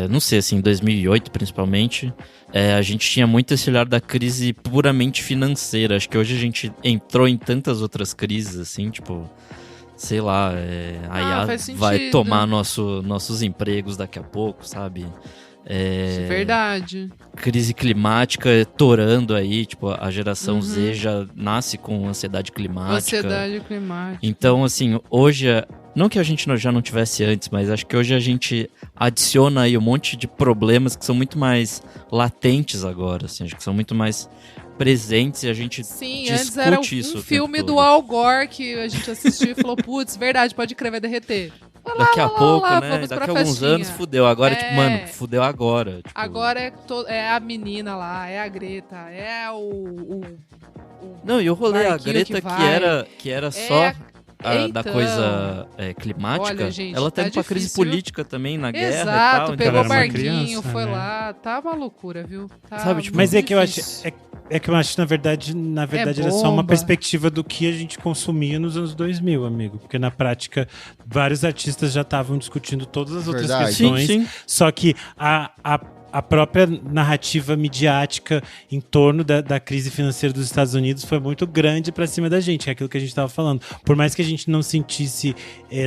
não sei, assim, em 2008 principalmente, a gente tinha muito esse olhar da crise puramente financeira. Acho que hoje a gente entrou em tantas outras crises, assim, tipo, sei lá, a IA vai tomar nossos empregos daqui a pouco, sabe? Verdade. Crise climática torando aí, tipo, a geração Z já nasce com ansiedade climática. Ansiedade climática. Então, assim, hoje, não que a gente já não tivesse antes, mas acho que hoje a gente adiciona aí um monte de problemas que são muito mais latentes agora, assim, acho que são muito mais presentes e a gente discute antes era isso. Um filme do Al Gore que a gente assistiu e falou, putz, verdade, pode crer, vai derreter. Daqui a pouco, né? Daqui a alguns anos fudeu. Agora, tipo, mano, fudeu agora. Tipo... Agora é a menina lá, é a Greta, é Não, e o rolê, a Greta que era só da coisa climática, olha, gente, ela teve uma crise política também na guerra e tal. Exato, pegou o barquinho, criança, foi né? lá, tá uma loucura, viu? Tá. Sabe, tipo, mas que eu acho... que eu acho que, na verdade era só uma perspectiva do que a gente consumia nos anos 2000, amigo. Porque, na prática, vários artistas já estavam discutindo todas as outras questões. Sim. Só que a própria narrativa midiática em torno da crise financeira dos Estados Unidos foi muito grande pra cima da gente, é aquilo que a gente estava falando. Por mais que a gente não sentisse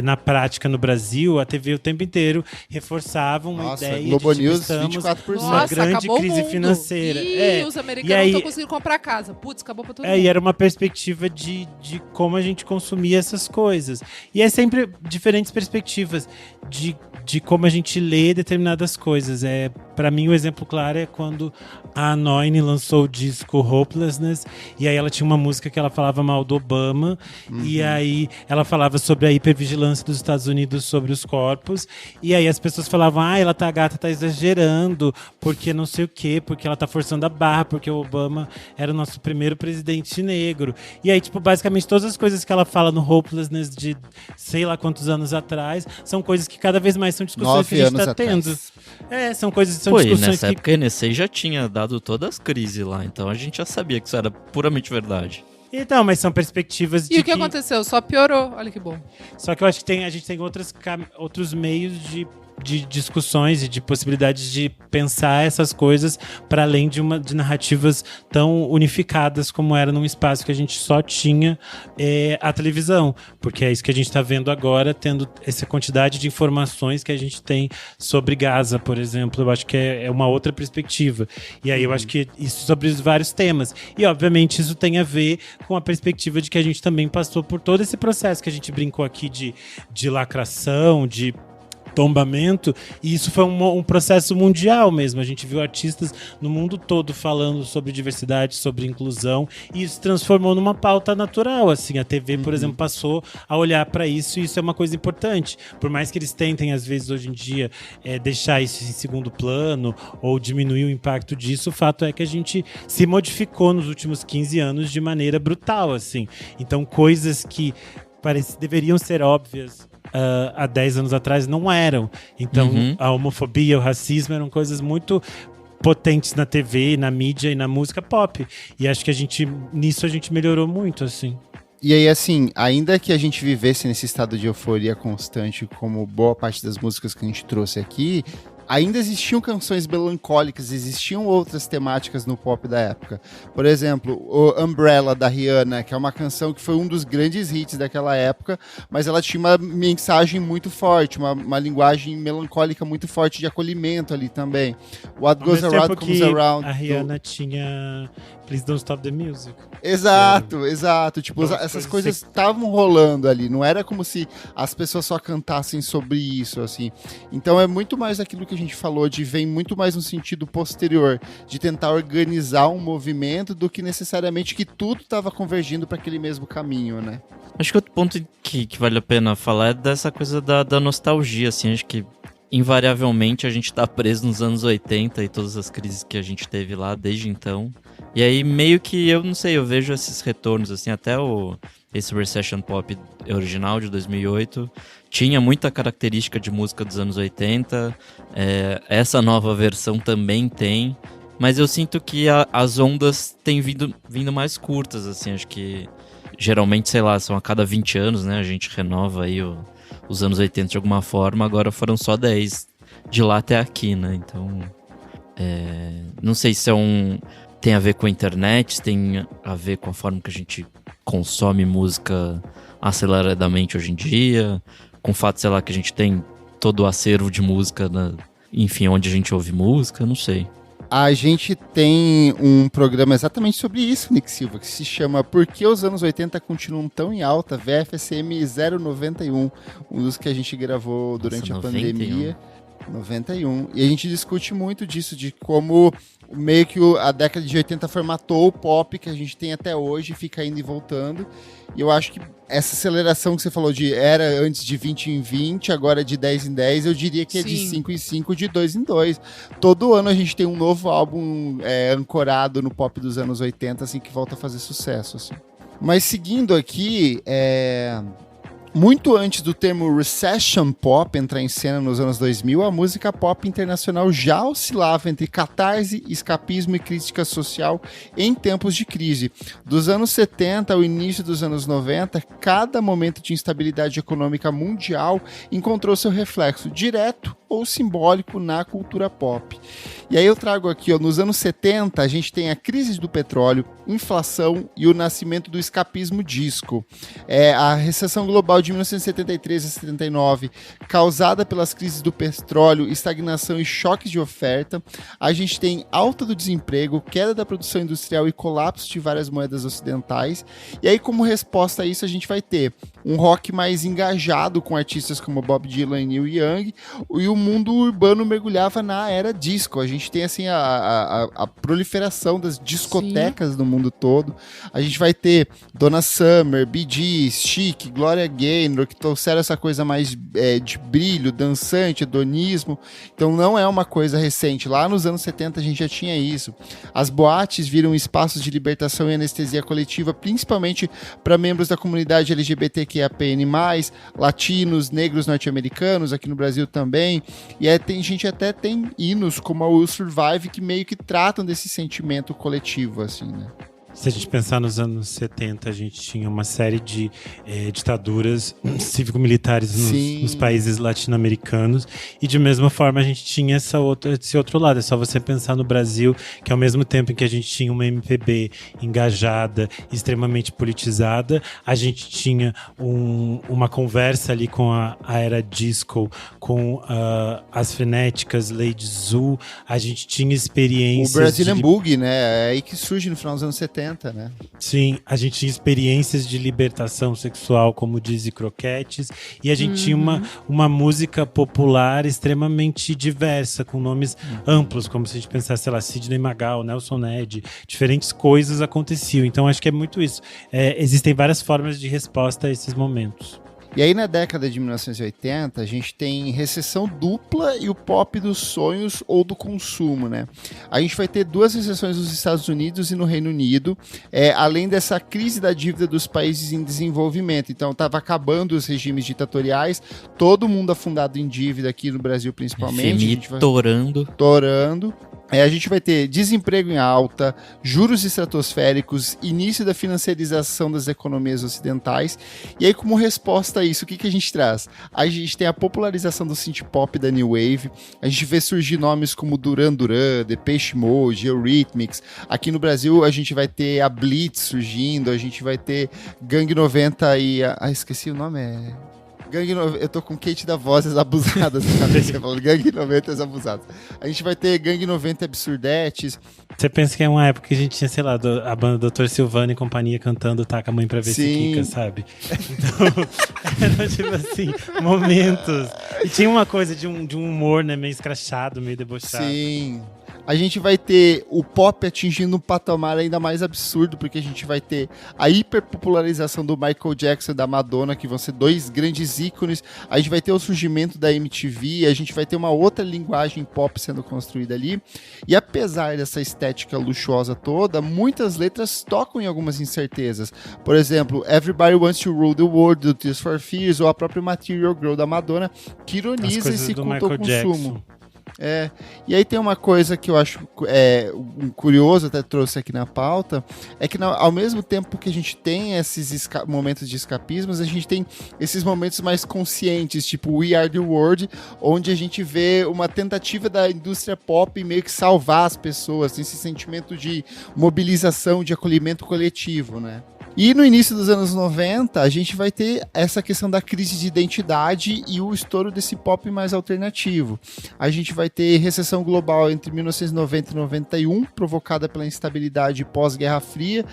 na prática no Brasil, a TV o tempo inteiro reforçava uma ideia Globo de News, estamos 24%. uma grande crise financeira. E os americanos não estão conseguindo comprar casa. Putz, acabou pra todo mundo. E era uma perspectiva de como a gente consumia essas coisas. E é sempre diferentes perspectivas de como a gente lê determinadas coisas. Pra mim, o exemplo claro é quando a Anoyne lançou o disco Hopelessness, e aí ela tinha uma música que ela falava mal do Obama, e aí ela falava sobre a hipervigilância dos Estados Unidos sobre os corpos, e aí as pessoas falavam, ela tá gata, tá exagerando, porque não sei o quê, porque ela tá forçando a barra, porque o Obama era o nosso primeiro presidente negro. E aí, tipo, basicamente todas as coisas que ela fala no Hopelessness de sei lá quantos anos atrás, são coisas que cada vez mais são discussões que a gente tá tendo. São coisas, são discussões nessa época a NSA já tinha dado todas as crises lá, então a gente já sabia que isso era puramente verdade. Então, mas são perspectivas de E o que aconteceu? Só piorou, olha que bom. Só que eu acho que a gente tem outros meios de discussões e de possibilidades de pensar essas coisas para além de narrativas tão unificadas como era num espaço que a gente só tinha a televisão, porque é isso que a gente está vendo agora, tendo essa quantidade de informações que a gente tem sobre Gaza, por exemplo. Eu acho que é uma outra perspectiva, e aí eu acho que isso sobre os vários temas, e obviamente isso tem a ver com a perspectiva de que a gente também passou por todo esse processo que a gente brincou aqui de lacração, de tombamento, e isso foi um processo mundial mesmo. A gente viu artistas no mundo todo falando sobre diversidade, sobre inclusão, e isso se transformou numa pauta natural, assim. A TV, por exemplo, passou a olhar para isso, e isso é uma coisa importante. Por mais que eles tentem, às vezes, hoje em dia, deixar isso em segundo plano, ou diminuir o impacto disso, o fato é que a gente se modificou nos últimos 15 anos de maneira brutal, assim. Então, coisas que deveriam ser óbvias há 10 anos atrás não eram. Então a homofobia, o racismo eram coisas muito potentes na TV, na mídia e na música pop. E acho que nisso a gente melhorou muito, assim. E aí, assim, ainda que a gente vivesse nesse estado de euforia constante, como boa parte das músicas que a gente trouxe aqui, ainda existiam canções melancólicas, existiam outras temáticas no pop da época. Por exemplo, o Umbrella, da Rihanna, que é uma canção que foi um dos grandes hits daquela época, mas ela tinha uma mensagem muito forte, uma linguagem melancólica muito forte de acolhimento ali também. What Goes Around Comes Around. A Rihanna tinha Please Don't Stop the Music. Exato. Tipo, essas coisas estavam rolando ali. Não era como se as pessoas só cantassem sobre isso, assim. Então é muito mais aquilo que a gente falou, vem muito mais no sentido posterior, de tentar organizar um movimento do que necessariamente que tudo estava convergindo para aquele mesmo caminho, né? Acho que outro ponto que vale a pena falar é dessa coisa da nostalgia, assim. Acho que invariavelmente a gente tá preso nos anos 80 e todas as crises que a gente teve lá desde então. E aí meio que, eu não sei, eu vejo esses retornos, assim, até esse Recession Pop original de 2008 tinha muita característica de música dos anos 80, essa nova versão também tem, mas eu sinto que as ondas têm vindo mais curtas, assim, acho que geralmente, sei lá, são a cada 20 anos, né, a gente renova aí os anos 80 de alguma forma, agora foram só 10 de lá até aqui, né, então não sei se tem a ver com a internet, se tem a ver com a forma que a gente consome música aceleradamente hoje em dia, com o fato, sei lá, que a gente tem todo o acervo de música, enfim, onde a gente ouve música, não sei. A gente tem um programa exatamente sobre isso, Nick Silva, que se chama Por que os anos 80 continuam tão em alta? VFSM 091, um dos que a gente gravou durante a pandemia. 91. E a gente discute muito disso, de como meio que a década de 80 formatou o pop que a gente tem até hoje, fica indo e voltando. E eu acho que essa aceleração que você falou era antes de 20 em 20, agora de 10 em 10, eu diria que é de 5 em 5, de 2 em 2. Todo ano a gente tem um novo álbum ancorado no pop dos anos 80, assim, que volta a fazer sucesso, assim. Mas seguindo aqui, muito antes do termo Recession Pop entrar em cena nos anos 2000, a música pop internacional já oscilava entre catarse, escapismo e crítica social em tempos de crise. Dos anos 70 ao início dos anos 90, cada momento de instabilidade econômica mundial encontrou seu reflexo direto ou simbólico na cultura pop. E aí eu trago aqui, nos anos 70, a gente tem a crise do petróleo, inflação e o nascimento do escapismo disco. A recessão global de 1973 a 79, causada pelas crises do petróleo, estagnação e choques de oferta. A gente tem alta do desemprego, queda da produção industrial e colapso de várias moedas ocidentais. E aí, como resposta a isso, a gente vai ter um rock mais engajado com artistas como Bob Dylan e Neil Young, e o mundo urbano mergulhava na era disco. A gente tem assim a proliferação das discotecas no mundo todo. A gente vai ter Donna Summer, Bee Gees, Chic, Gloria Gaynor, que trouxeram essa coisa mais de brilho, dançante, hedonismo. Então não é uma coisa recente. Lá nos anos 70 a gente já tinha isso. As boates viram espaços de libertação e anestesia coletiva, principalmente para membros da comunidade LGBTQIAPN+, latinos, negros norte-americanos, aqui no Brasil também. E a gente até tem hinos como a Will Survive, que meio que tratam desse sentimento coletivo, assim, né? Se a gente pensar nos anos 70, a gente tinha uma série de ditaduras cívico-militares nos países latino-americanos, e de mesma forma a gente tinha esse outro lado. É só você pensar no Brasil, que ao mesmo tempo em que a gente tinha uma MPB engajada, extremamente politizada, a gente tinha uma conversa ali com a era disco, com as frenéticas, Lady Zoo, a gente tinha experiências... O Brazilian Boogie, né? É aí que surge no final dos anos 70. Né? Sim, a gente tinha experiências de libertação sexual como Dizzy Croquettes, e a gente tinha uma música popular extremamente diversa, com nomes amplos, como se a gente pensasse, sei lá, Sidney Magal, Nelson Ned, diferentes coisas aconteciam. Então acho que é muito isso. Existem várias formas de resposta a esses momentos. E aí na década de 1980 a gente tem recessão dupla e o pop dos sonhos ou do consumo, né? A gente vai ter duas recessões nos Estados Unidos e no Reino Unido, além dessa crise da dívida dos países em desenvolvimento. Então estava acabando os regimes ditatoriais, todo mundo afundado em dívida aqui no Brasil principalmente. Torando. A gente vai ter desemprego em alta, juros estratosféricos, início da financiarização das economias ocidentais. E aí, como resposta a isso, o que a gente traz? A gente tem a popularização do synth pop da New Wave, a gente vê surgir nomes como Duran Duran, Depeche Mode, Eurythmics. Aqui no Brasil a gente vai ter a Blitz surgindo, a gente vai ter Gangue 90 e... esqueci o nome, eu tô com Kate da Vozes Abusadas na cabeça, falando Gangue 90 Abusadas. A gente vai ter Gangue 90 Absurdetes. Você pensa que é uma época que a gente tinha, sei lá, a banda Dr. Silvano e companhia cantando Taca a Mãe pra ver se quica, sabe? Então, eram tipo assim, momentos. E tinha uma coisa de um humor, né, meio escrachado, meio debochado. Sim. A gente vai ter o pop atingindo um patamar ainda mais absurdo, porque a gente vai ter a hiperpopularização do Michael Jackson e da Madonna, que vão ser dois grandes ícones. A gente vai ter o surgimento da MTV, a gente vai ter uma outra linguagem pop sendo construída ali. E apesar dessa estética luxuosa toda, muitas letras tocam em algumas incertezas. Por exemplo, Everybody Wants to Rule the World, do Tears for Fears, ou a própria Material Girl da Madonna, que ironiza esse culto ao consumo. E aí tem uma coisa que eu acho curioso, até trouxe aqui na pauta, é que ao mesmo tempo que a gente tem esses momentos de escapismos, a gente tem esses momentos mais conscientes, tipo We Are The World, onde a gente vê uma tentativa da indústria pop meio que salvar as pessoas, tem esse sentimento de mobilização, de acolhimento coletivo, né? E no início dos anos 90, a gente vai ter essa questão da crise de identidade e o estouro desse pop mais alternativo. A gente vai ter recessão global entre 1990 e 91, provocada pela instabilidade pós-Guerra Fria,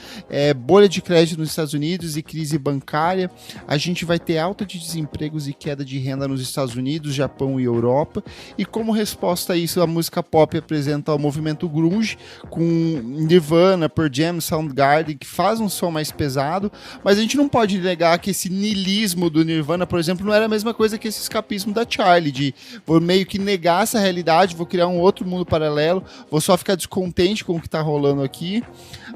bolha de crédito nos Estados Unidos e crise bancária. A gente vai ter alta de desempregos e queda de renda nos Estados Unidos, Japão e Europa. E como resposta a isso, a música pop apresenta o movimento grunge, com Nirvana, Pearl Jam, Soundgarden, que faz um som mais pesado, mas a gente não pode negar que esse niilismo do Nirvana, por exemplo, não era a mesma coisa que esse escapismo da Charlie, de vou meio que negar essa realidade, vou criar um outro mundo paralelo, vou só ficar descontente com o que tá rolando aqui.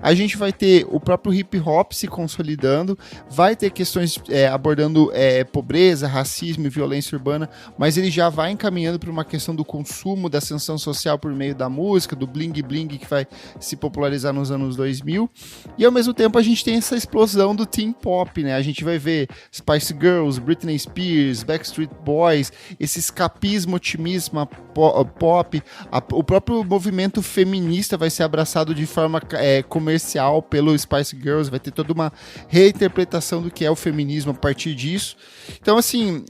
A gente vai ter o próprio hip hop se consolidando, vai ter questões abordando pobreza, racismo e violência urbana, mas ele já vai encaminhando para uma questão do consumo, da ascensão social por meio da música, do bling bling que vai se popularizar nos anos 2000, e ao mesmo tempo a gente tem essa explosão do teen pop, né? A gente vai ver Spice Girls, Britney Spears, Backstreet Boys, esse escapismo, otimismo pop, o próprio movimento feminista vai ser abraçado de forma comercial pelo Spice Girls, vai ter toda uma reinterpretação do que é o feminismo a partir disso. Então, assim,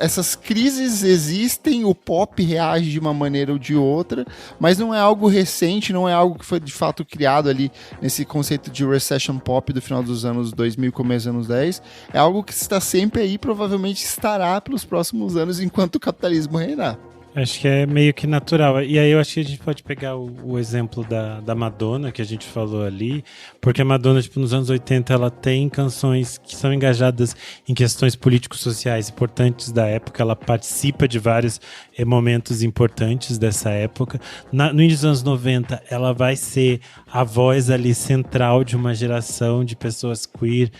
essas crises existem, o pop reage de uma maneira ou de outra, mas não é algo recente, não é algo que foi de fato criado ali nesse conceito de recession pop do final dos anos 2000 e começo dos anos 10, é algo que está sempre aí, provavelmente estará pelos próximos anos enquanto o capitalismo reinar. Acho que é meio que natural. E aí eu acho que a gente pode pegar o exemplo da Madonna, que a gente falou ali, porque a Madonna, tipo, nos anos 80, ela tem canções que são engajadas em questões políticos sociais importantes da época, ela participa de vários momentos importantes dessa época. No início dos anos 90, ela vai ser a voz ali central de uma geração de pessoas queer,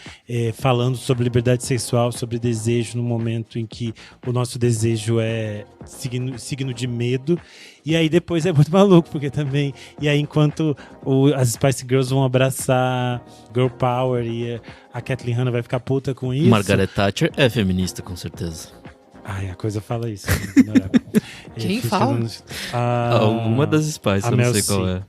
falando sobre liberdade sexual, sobre desejo, no momento em que o nosso desejo é signo de medo. E aí depois é muito maluco, porque também... E aí enquanto as Spice Girls vão abraçar Girl Power e a Kathleen Hanna vai ficar puta com isso... Margaret Thatcher é feminista, com certeza. Ai, a coisa fala isso. Quem fala? Alguma das Spice, eu não sei qual é.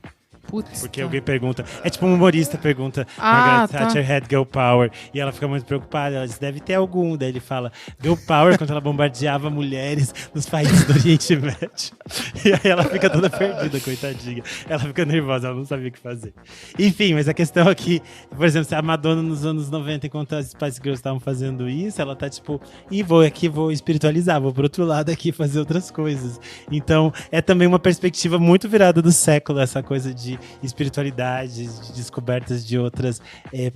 Putz, porque alguém pergunta, é tipo um humorista pergunta, Margaret Thatcher had girl power, e ela fica muito preocupada, ela diz, deve ter algum, daí ele fala, girl power quando ela bombardeava mulheres nos países do Oriente Médio, e aí ela fica toda perdida, coitadinha, ela fica nervosa, ela não sabia o que fazer. Enfim, mas a questão aqui, por exemplo, se a Madonna nos anos 90, enquanto as Spice Girls estavam fazendo isso, ela tá tipo, vou espiritualizar, vou pro outro lado aqui fazer outras coisas. Então, é também uma perspectiva muito virada do século, essa coisa de espiritualidade, de descobertas de outras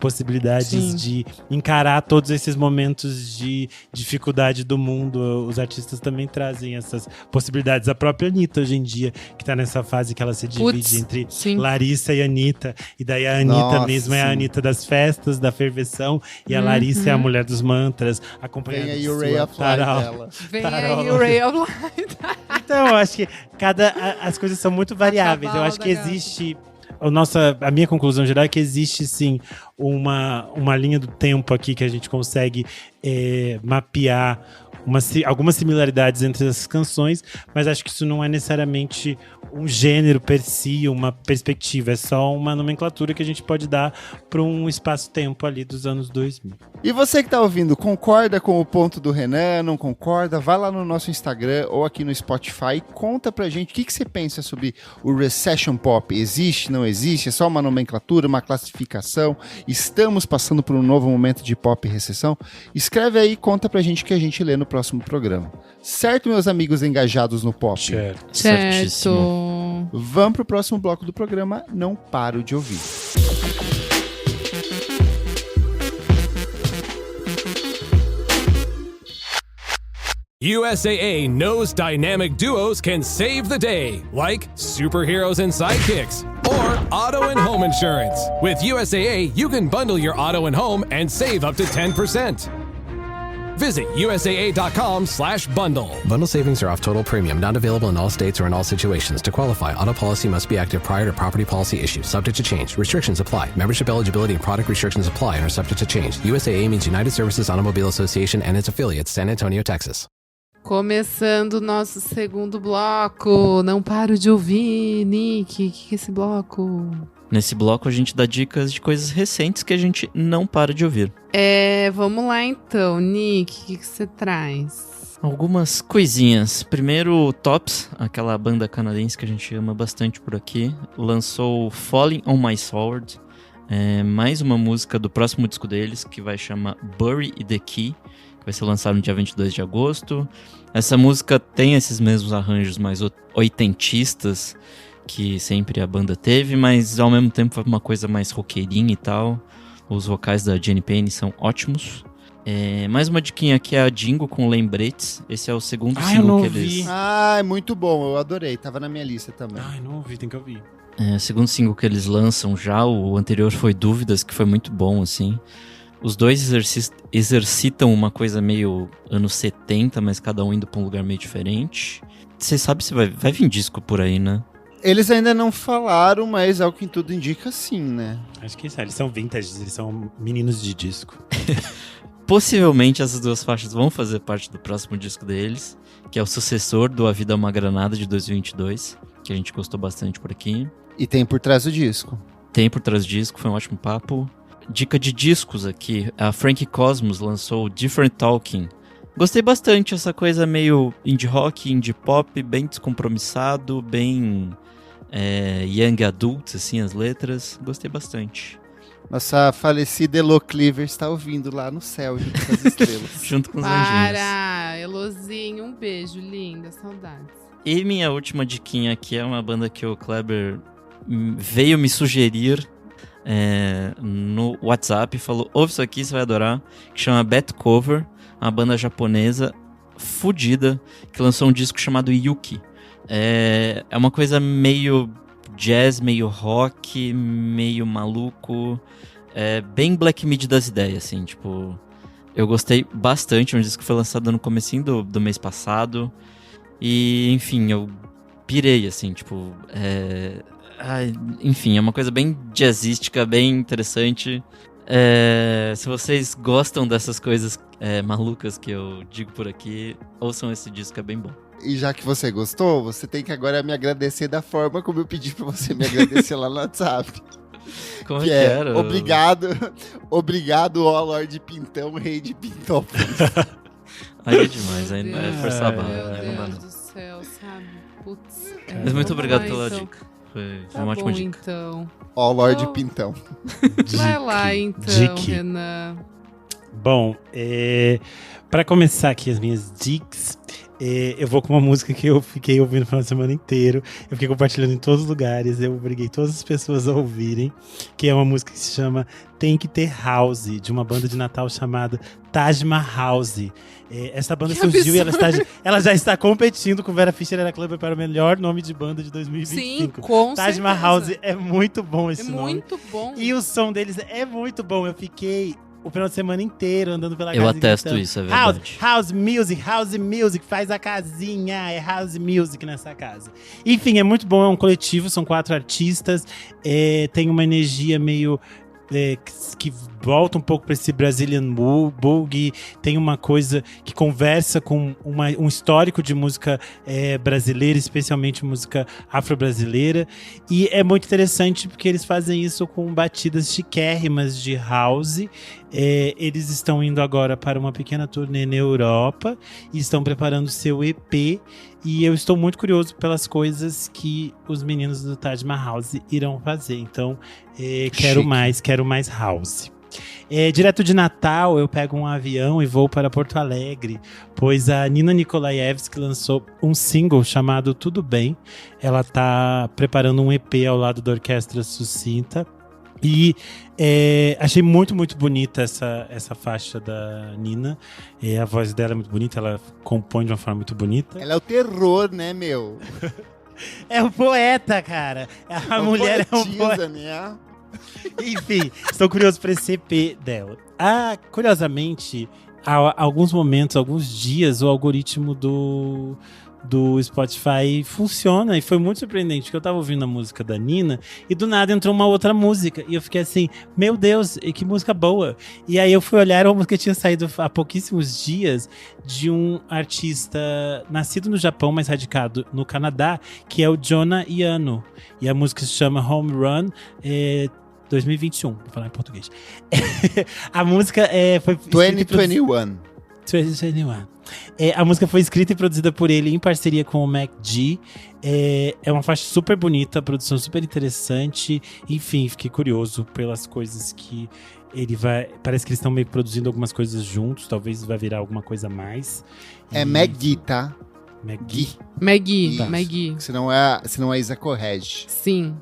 possibilidades. Sim. De encarar todos esses momentos de dificuldade do mundo. Os artistas também trazem essas possibilidades. A própria Anitta hoje em dia, que tá nessa fase que ela se divide entre Larissa e Anitta, e daí a Anitta mesmo é a Anitta das festas, da ferveção, e a Larissa é a mulher dos mantras, acompanhada Vem aí o Ray of Light dela. Vem aí o Ray of Light. Então, eu acho que as coisas são muito variáveis. Eu acho que existe... A minha conclusão geral é que existe, sim, uma linha do tempo aqui que a gente consegue mapear algumas similaridades entre as canções, mas acho que isso não é necessariamente um gênero per si, uma perspectiva, é só uma nomenclatura que a gente pode dar para um espaço-tempo ali dos anos 2000. E você que tá ouvindo, concorda com o ponto do Renan, não concorda? Vai lá no nosso Instagram ou aqui no Spotify e conta pra gente o que você pensa sobre o Recession Pop. Existe, não existe? É só uma nomenclatura, uma classificação? Estamos passando por um novo momento de pop e recessão? Escreve aí e conta pra gente que a gente lê no próximo programa. Certo, meus amigos engajados no pop? Certo. Certo. Vamos pro próximo bloco do programa, Não Paro de Ouvir. USAA knows dynamic duos can save the day, like superheroes and sidekicks, or auto and home insurance. With USAA, you can bundle your auto and home and save up to 10%. Visit USAA.com/bundle. Bundle savings are off total premium, not available in all states or in all situations. To qualify, auto policy must be active prior to property policy issue, subject to change. Restrictions apply. Membership eligibility and product restrictions apply and are subject to change. USAA means United Services Automobile Association and its affiliates, San Antonio, Texas. Começando o nosso segundo bloco. Não paro de ouvir, Nick. O que é esse bloco? Nesse bloco a gente dá dicas de coisas recentes que a gente não para de ouvir. Vamos lá então, Nick. O que você traz? Algumas coisinhas. Primeiro, o Tops, aquela banda canadense que a gente ama bastante por aqui, lançou Falling on My Sword. Mais uma música do próximo disco deles, que vai chamar Bury the Key, que vai ser lançado no dia 22 de agosto. Essa música tem esses mesmos arranjos mais oitentistas que sempre a banda teve, mas ao mesmo tempo é uma coisa mais roqueirinha e tal. Os vocais da Jenny Payne são ótimos. Mais uma diquinha aqui é a Dingo com Lembretes. Esse é o segundo single que eles... É muito bom, eu adorei, tava na minha lista também. Não ouvi, tem que ouvir. O segundo single que eles lançam já, o anterior foi Dúvidas, que foi muito bom, assim. Os dois exercitam uma coisa meio anos 70, mas cada um indo pra um lugar meio diferente. Você sabe se vai vir disco por aí, né? Eles ainda não falaram, mas ao que tudo indica, sim, né? Acho que eles são vintage, eles são meninos de disco. Possivelmente essas duas faixas vão fazer parte do próximo disco deles, que é o sucessor do A Vida é uma Granada, de 2022, que a gente gostou bastante por aqui. E tem por trás do disco. Tem por trás do disco, foi um ótimo papo. Dica de discos aqui, a Frankie Cosmos lançou Different Talking. Gostei bastante, essa coisa meio indie rock, indie pop, bem descompromissado, bem young adult, assim, as letras. Gostei bastante. Nossa falecida Elo Cleaver está ouvindo lá no céu, junto com as estrelas. Junto com os anjinhos. Para, Elozinho, um beijo, linda, saudades. E minha última diquinha aqui é uma banda que o Kleber veio me sugerir no WhatsApp, falou, ouve isso aqui, você vai adorar, que chama Bat Cover, uma banda japonesa fodida, que lançou um disco chamado Yuki. É uma coisa meio jazz, meio rock, meio maluco, bem Black Mid das ideias, assim, tipo, eu gostei bastante, um disco que foi lançado no comecinho do mês passado, e, enfim, eu pirei, assim, tipo, enfim, é uma coisa bem jazzística, bem interessante. Se vocês gostam dessas coisas malucas que eu digo por aqui, ouçam esse disco, é bem bom. E já que você gostou, você tem que agora me agradecer da forma como eu pedi pra você me agradecer lá no WhatsApp. Como que era? Obrigado, ó Lorde Pintão, rei de Pintópolis. Aí é demais, aí é forçar a barra. Meu Deus do céu, sabe? Putz. Mas muito obrigado pela então. dica. Foi Tá uma ótima bom, dica. então. Ó Lorde Então- Pintão. Vai lá, então, Dique. Renan. Bom, pra começar aqui as minhas dicas, eu vou com uma música que eu fiquei ouvindo o final de semana inteiro. Eu fiquei compartilhando em todos os lugares. Eu obriguei todas as pessoas a ouvirem. Que é uma música que se chama Tem Que Ter House, de uma banda de Natal chamada Taj Mahal. Essa banda Que surgiu e absurdo. ela já está competindo com Vera Fischer Era Club para o melhor nome de banda de 2025. Sim, com Taj certeza. Mahal é muito bom É esse nome. muito bom. E o som deles é muito bom. Eu fiquei o final de semana inteiro andando pela Eu casa. e atesto gritando, isso, é verdade. House music, faz a casinha, é house music nessa casa. Enfim, é muito bom, é um coletivo, são 4 artistas, tem uma energia meio... que volta um pouco para esse Brazilian Boogie, tem uma coisa que conversa com um histórico de música brasileira, especialmente música afro-brasileira, e é muito interessante porque eles fazem isso com batidas chiquérrimas de house. Eles estão indo agora para uma pequena turnê na Europa e estão preparando seu EP, e eu estou muito curioso pelas coisas que os meninos do Taj Mahal irão fazer, então quero mais house. Direto de Natal, eu pego um avião e vou para Porto Alegre, pois a Nina Nikolaevski lançou um single chamado Tudo Bem. Ela tá preparando um EP ao lado da Orquestra Sucinta. E achei muito, muito bonita essa faixa da Nina. A voz dela é muito bonita, ela compõe de uma forma muito bonita. Ela é o terror, né, meu? É um poeta, cara. A mulher é um poeta. Né? Enfim, estou curioso para esse EP dela. Curiosamente, há alguns momentos, alguns dias, o algoritmo do Spotify funciona. E foi muito surpreendente, porque eu tava ouvindo a música da Nina e do nada entrou uma outra música. E eu fiquei assim, meu Deus, que música boa. E aí eu fui olhar, uma música que tinha saído há pouquíssimos dias de um artista nascido no Japão, mas radicado no Canadá, que é o Jonah Yano. E a música se chama Home Run 2021, vou falar em português. A música foi... 2021. 2021. A música foi escrita e produzida por ele em parceria com o Mac G. É uma faixa super bonita, produção super interessante. Enfim, fiquei curioso pelas coisas que ele vai... Parece que eles estão meio que produzindo algumas coisas juntos. Talvez vai virar alguma coisa a mais. É Maggie, tá? Maggie. Isso. Maggie. Senão a Isa corrige. Sim.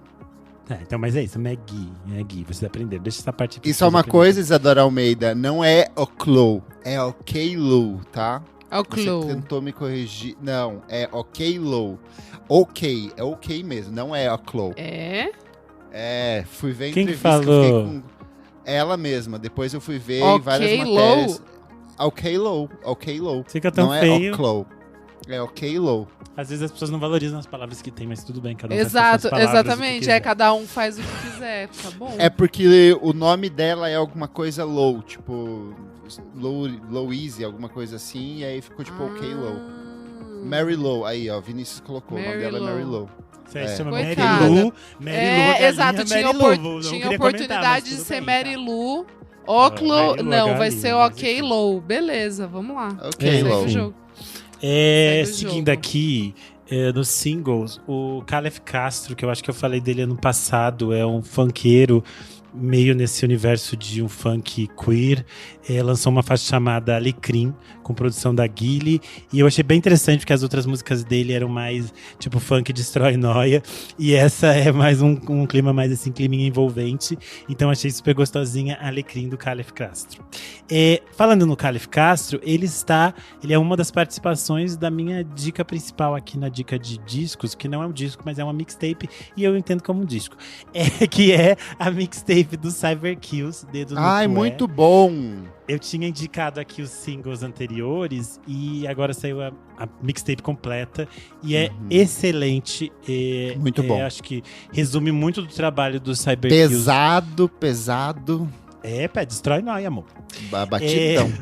Então, mas é isso, Maggie, vocês aprenderam. Deixa essa parte aqui. Isso é uma coisa, Isadora Almeida, não é Oclo, é Oklo, tá? Oclo. Você tentou me corrigir. Não, é Oklo. Ok, é ok mesmo, não é Oclo. Fui ver Quem entrevista que falou? eu fiquei com ela mesma. Depois eu fui ver várias Oklo? matérias. Oklo. Fica tão não feio. É Oclo. É Oklo. Às vezes as pessoas não valorizam as palavras que tem, mas tudo bem, cada um faz Exato, com as palavras exatamente. o que quiser. Cada um faz o que quiser, tá bom? É porque o nome dela é alguma coisa low, tipo Louise, alguma coisa assim, e aí ficou tipo Oklo. Mary Lou, aí ó, Vinícius colocou, o nome dela é Mary Lou. Você chama Mary Coitada. Lou. Mary Lou, a exato, galinha, tinha, Mary Lou. Não tinha queria oportunidade comentar, mas de tudo ser bem, Mary tá? Lou. Oclo, Mary Lou, não, a vai galinha, ser mas Ok enfim. Low. Beleza, vamos lá. Ok, Segue Low. o jogo. Seguindo Segue o jogo. aqui, nos singles, o Calef Castro, que eu acho que eu falei dele ano passado, é um funkeiro meio nesse universo de um funk queer, lançou uma faixa chamada Alecrim, com produção da Guile, e eu achei bem interessante porque as outras músicas dele eram mais tipo funk destrói noia, e essa é mais um clima mais assim, clima envolvente, então achei super gostosinha Alecrim do Calef Castro. Falando no Calef Castro, ele é uma das participações da minha dica principal aqui na dica de discos, que não é um disco, mas é uma mixtape, e eu entendo como um disco, que é a mixtape do Cyber Kills, Dedo no Ai, Cué. muito bom! Eu tinha indicado aqui os singles anteriores e agora saiu a mixtape completa e é excelente. Muito bom. Acho que resume muito do trabalho do Cyber Kills. Pesado. Destrói nós, amor. Batidão.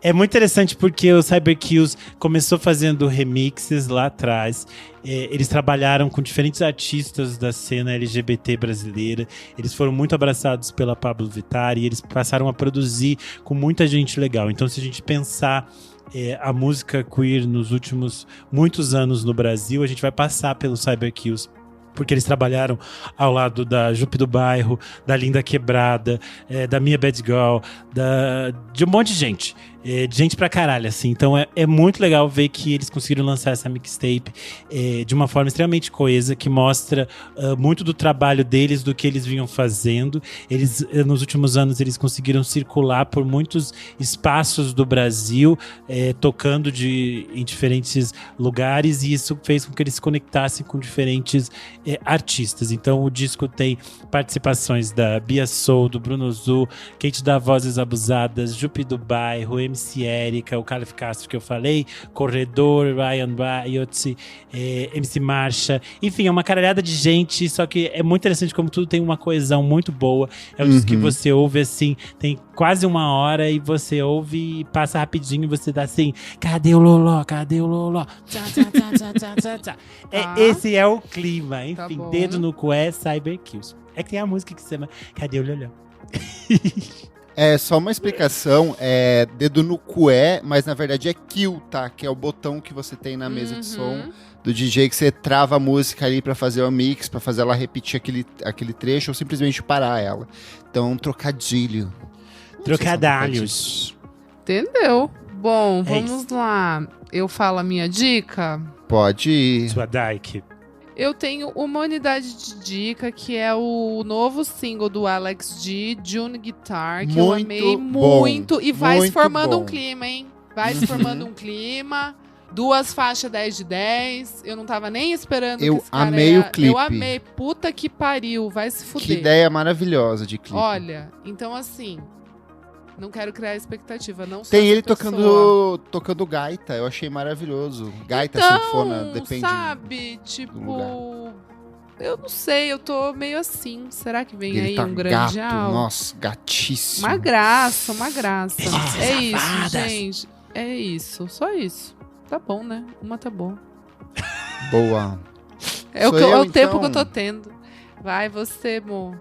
É muito interessante porque o Cyber Kills começou fazendo remixes lá atrás. Eles trabalharam com diferentes artistas da cena LGBT brasileira. Eles foram muito abraçados pela Pablo Vittar e eles passaram a produzir com muita gente legal. Então, se a gente pensar a música queer nos últimos muitos anos no Brasil, a gente vai passar pelo Cyber Kills. Porque eles trabalharam ao lado da Jupe do Bairro, da Linda Quebrada, da Mia Bad Girl, de um monte de gente. De gente pra caralho, assim. Então é muito legal ver que eles conseguiram lançar essa mixtape de uma forma extremamente coesa, que mostra muito do trabalho deles, do que eles vinham fazendo. Eles, nos últimos anos, eles conseguiram circular por muitos espaços do Brasil, tocando em diferentes lugares, e isso fez com que eles se conectassem com diferentes artistas. Então o disco tem participações da Bia Soul, do Bruno Zu, Kate da Vozes Abusadas, Jupe do Bairro, MC Érica, o Calef Castro que eu falei, Corredor, Ryan Riot, MC Marcha, enfim, é uma caralhada de gente, só que é muito interessante como tudo tem uma coesão muito boa. É um disco que você ouve assim, tem quase uma hora e você ouve e passa rapidinho e você dá assim, cadê o Loló? Cadê o Loló? Tchá, tchá, tchá, tchá, tchá, tchá. Esse é o clima, enfim, Dedo no Cué, Cyber Kills. É que tem a música que se chama Cadê o Loló? É, só uma explicação, dedo no cué, mas na verdade é kill, tá? Que é o botão que você tem na mesa de som do DJ, que você trava a música ali pra fazer o mix, pra fazer ela repetir aquele trecho ou simplesmente parar ela. Então, trocadilho. Trocadalhos. Entendeu? Bom, É vamos lá. Eu falo a minha dica. Pode ir. Sua Dyke. Eu tenho uma unidade de dica, que é o novo single do Alex G, June Guitar, que eu Muito amei bom, muito. E vai se muito formando um bom. clima, hein? Vai se formando um clima. 2 faixas 10 de 10. Eu não tava nem esperando Eu que esse cara amei o clipe. Eu amei. Puta que pariu. Vai se fuder. Que ideia maravilhosa de clipe. Olha, então assim... Não quero criar expectativa, não sou Tem essa ele pessoa. tocando gaita, eu achei maravilhoso. Gaita, Então, sanfona, depende. sabe, lugar. tipo... Eu não sei, eu tô meio assim. Será que vem Ele aí tá um grande gato, álbum? nossa, gatíssimo. Uma graça, uma graça. Delícias É isso, safadas. gente. É isso, só isso. Tá bom, né? Uma tá bom. Boa. É o, Sou que, é eu, o tempo que eu então? tô tendo. Vai você, amor.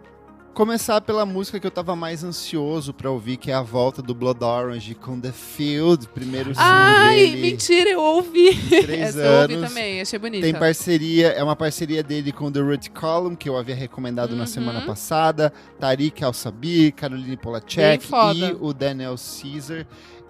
Começar pela música que eu tava mais ansioso pra ouvir, que é a volta do Blood Orange com The Field, primeiro single Ai, dele. mentira, eu ouvi. 3 Essa eu ouvi anos. também, achei bonita. Tem parceria, é uma parceria dele com The Root Column, que eu havia recomendado na semana passada, Tariq Al-Sabir, Caroline Bem Polachek foda. e o Daniel Caesar.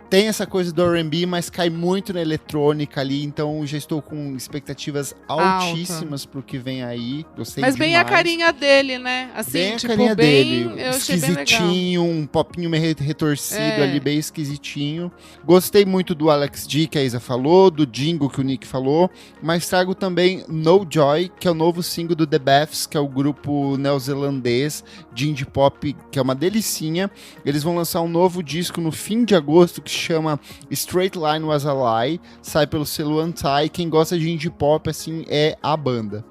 Tem essa coisa do R&B, mas cai muito na eletrônica ali, então já estou com expectativas altíssimas pro que vem aí. Gostei Mas bem demais. a carinha dele, né? Assim, Bem a tipo, carinha bem, dele, eu achei bem legal. esquisitinho, um popinho meio retorcido É. ali, bem esquisitinho. Gostei muito do Alex G, que a Isa falou, do Jingle, que o Nick falou, mas trago também No Joy, que é o novo single do The Baths, que é o grupo neozelandês de indie pop, que é uma delicinha. Eles vão lançar um novo disco no fim de agosto, que chama Straight Line Was a Lie, sai pelo selo Anti. Quem gosta de indie pop, assim, é a banda.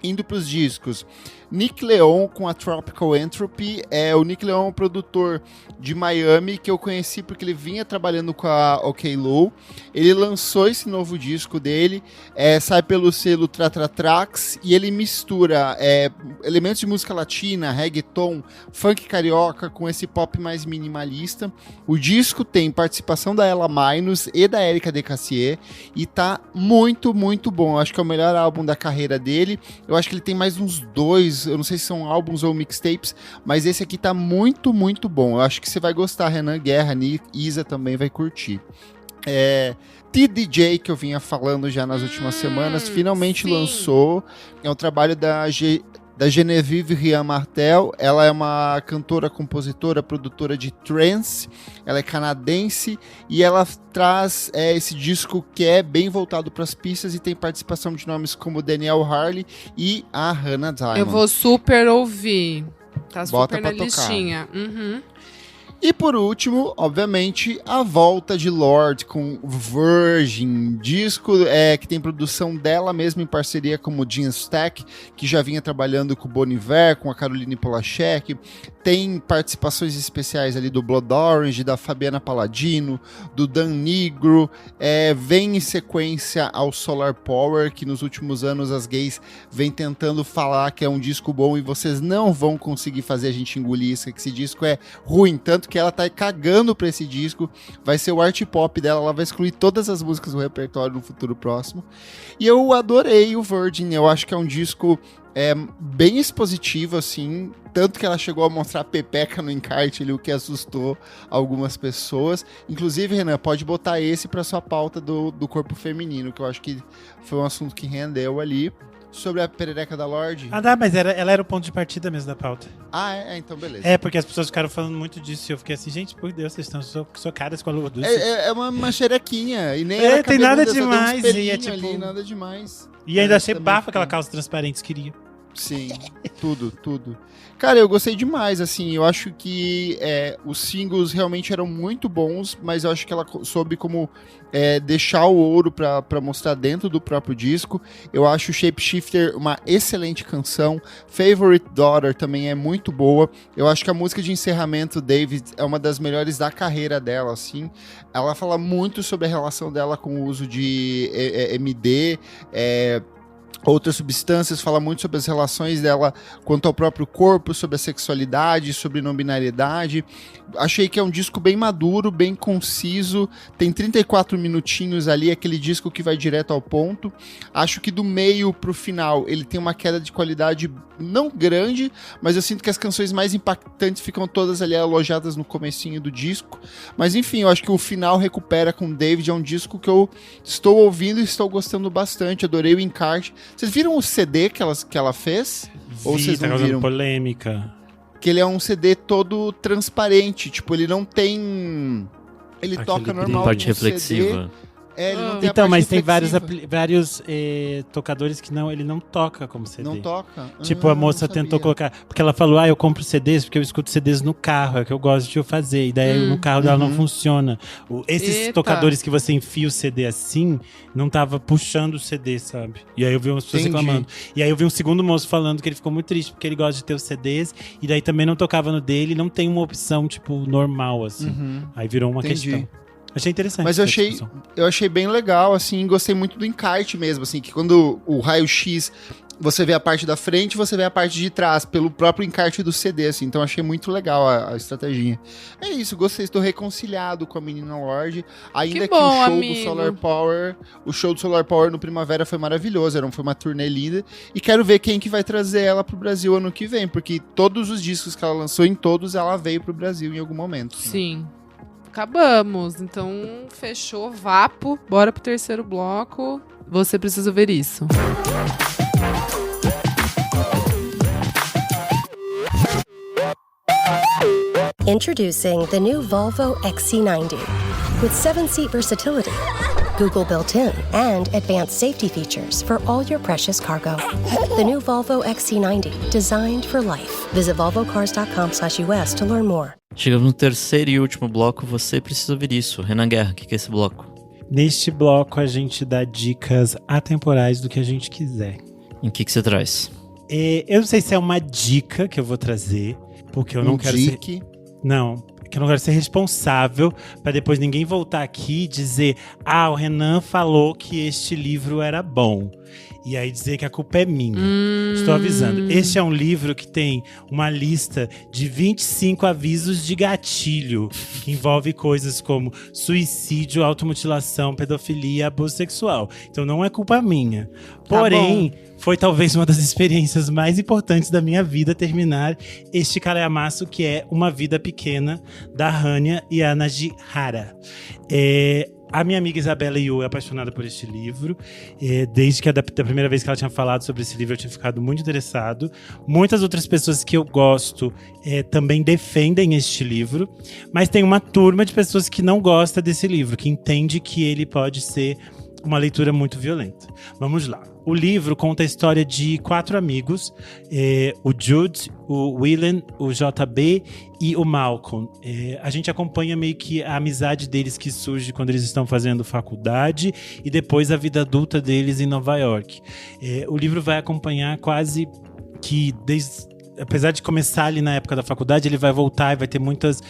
Indo pros discos, Nick Leon com a Tropical Entropy. O Nick Leon é um produtor de Miami que eu conheci porque ele vinha trabalhando com a OK Low. Ele lançou esse novo disco dele, sai pelo selo Tratratrax, e ele mistura elementos de música latina, reggaeton, funk carioca com esse pop mais minimalista. O disco tem participação da Ella Minus e da Erika De Cassier e tá muito, muito bom. Eu acho que é o melhor álbum da carreira dele. Eu acho que ele tem mais uns 2, eu não sei se são álbuns ou mixtapes, mas esse aqui tá muito, muito bom. Eu acho que você vai gostar, Renan Guerra, Nick, Isa também vai curtir. TDJ, que eu vinha falando já nas últimas semanas, finalmente sim. lançou. É um trabalho da Genevieve Rian Martel. Ela é uma cantora, compositora, produtora de trance. Ela é canadense e ela traz esse disco que é bem voltado para as pistas e tem participação de nomes como Daniel Harley e a Hannah Diamond. Eu vou super ouvir. Tá Bota super na pra tocar. listinha. Uhum. E por último, obviamente, a volta de Lorde com Virgin, disco que tem produção dela mesma em parceria com o Jean Stack, que já vinha trabalhando com o Bon Iver, com a Caroline Polachek. Tem participações especiais ali do Blood Orange, da Fabiana Palladino, do Dan Nigro. Vem em sequência ao Solar Power, que nos últimos anos as gays vêm tentando falar que é um disco bom e vocês não vão conseguir fazer a gente engolir isso, que esse disco é ruim, tanto que ela tá cagando pra esse disco. Vai ser o art pop dela, ela vai excluir todas as músicas do repertório no futuro próximo. E eu adorei o Virgin, eu acho que é um disco bem expositivo, assim, tanto que ela chegou a mostrar a pepeca no encarte ali, o que assustou algumas pessoas. Inclusive, Renan, pode botar esse pra sua pauta do corpo feminino, que eu acho que foi um assunto que rendeu ali. Sobre a perereca da Lorde. Mas ela era o ponto de partida mesmo da pauta. Então beleza. Porque as pessoas ficaram falando muito disso e eu fiquei assim, gente, por Deus, vocês estão socadas com a lua doce. É uma xerequinha. E nem era tem nada cabeluda, só demais, tem uns e é pelinhos tipo- ali, nada demais. E ainda achei também bafo fica- aquela calça transparente, queria. Sim, tudo. Cara, eu gostei demais, assim, eu acho que os singles realmente eram muito bons, mas eu acho que ela soube como deixar o ouro pra mostrar dentro do próprio disco. Eu acho o Shapeshifter uma excelente canção, Favorite Daughter também é muito boa. Eu acho que a música de encerramento, David, é uma das melhores da carreira dela, assim. Ela fala muito sobre a relação dela com o uso de MD, outras substâncias, fala muito sobre as relações dela quanto ao próprio corpo, sobre a sexualidade, sobre não binariedade. Achei que é um disco bem maduro, bem conciso, tem 34 minutinhos ali, aquele disco que vai direto ao ponto. Acho que do meio pro final ele tem uma queda de qualidade não grande, mas eu sinto que as canções mais impactantes ficam todas ali alojadas no comecinho do disco. Mas enfim, eu acho que o final recupera com o David, é um disco que eu estou ouvindo e estou gostando bastante, adorei o encarte. Vocês viram o CD que ela fez? Ou vocês tá não causando viram? polêmica. Que ele é um CD todo transparente, tipo, ele não tem... Ele Aquele toca normal Parte no reflexiva. CD. É, ele não tem a Então, parte mas tem reflexiva. vários tocadores que ele não toca como CD. Não toca? Tipo, a moça não tentou sabia. colocar... Porque ela falou, eu compro CDs porque eu escuto CDs no carro, é o que eu gosto de fazer. E daí no carro dela não funciona. Esses Eita. tocadores que você enfia o CD assim, não tava puxando o CD, sabe? E aí eu vi umas pessoas Entendi. reclamando. E aí eu vi um segundo moço falando que ele ficou muito triste porque ele gosta de ter os CDs. E daí também não tocava no dele, não tem uma opção, tipo, normal, assim. Aí virou uma Entendi. questão. Achei interessante. Mas eu essa achei, discussão. eu achei bem legal, assim, gostei muito do encarte mesmo, assim, que quando o raio-x você vê a parte da frente, você vê a parte de trás, pelo próprio encarte do CD, assim, então achei muito legal a estratégia. É isso, gostei, estou reconciliado com a Menina Lorde, ainda Que que o bom, show amigo. do Solar Power, o show do Solar Power no Primavera foi maravilhoso, foi uma turnê linda, e quero ver quem que vai trazer ela pro Brasil ano que vem, porque todos os discos que ela lançou, em todos ela veio pro Brasil em algum momento. Sim. Acabamos. Então, fechou. Vapo. Bora pro terceiro bloco. Você precisa ver isso. Introducing the new Volvo XC90. With 7-seat versatility, Google built-in, and advanced safety features for all your precious cargo. The new Volvo XC90, designed for life. Visit volvocars.com/US to learn more. Chegamos no terceiro e último bloco, você precisa ouvir isso. Renan Guerra, o que é esse bloco? Neste bloco a gente dá dicas atemporais do que a gente quiser. Em que você traz? Eu não sei se é uma dica que eu vou trazer, porque eu não quero ser... Dick. Não, que eu não quero ser responsável pra depois ninguém voltar aqui e dizer o Renan falou que este livro era bom. E aí dizer que a culpa é minha. Estou avisando. Este é um livro que tem uma lista de 25 avisos de gatilho, que envolve coisas como suicídio, automutilação, pedofilia, abuso sexual. Então não é culpa minha. Porém, foi talvez uma das experiências mais importantes da minha vida terminar este calhamaço que é Uma Vida Pequena, da Hanya Yanagihara. A minha amiga Isabela Yu é apaixonada por este livro. Desde que da primeira vez que ela tinha falado sobre esse livro, eu tinha ficado muito interessado. Muitas outras pessoas que eu gosto também defendem este livro. Mas tem uma turma de pessoas que não gosta desse livro, que entende que ele pode ser uma leitura muito violenta. Vamos lá. O livro conta a história de 4 amigos, o Jude, o Willen, o JB e o Malcolm. A gente acompanha meio que a amizade deles que surge quando eles estão fazendo faculdade e depois a vida adulta deles em Nova York. O livro vai acompanhar quase que apesar de começar ali na época da faculdade, ele vai voltar e vai ter muitas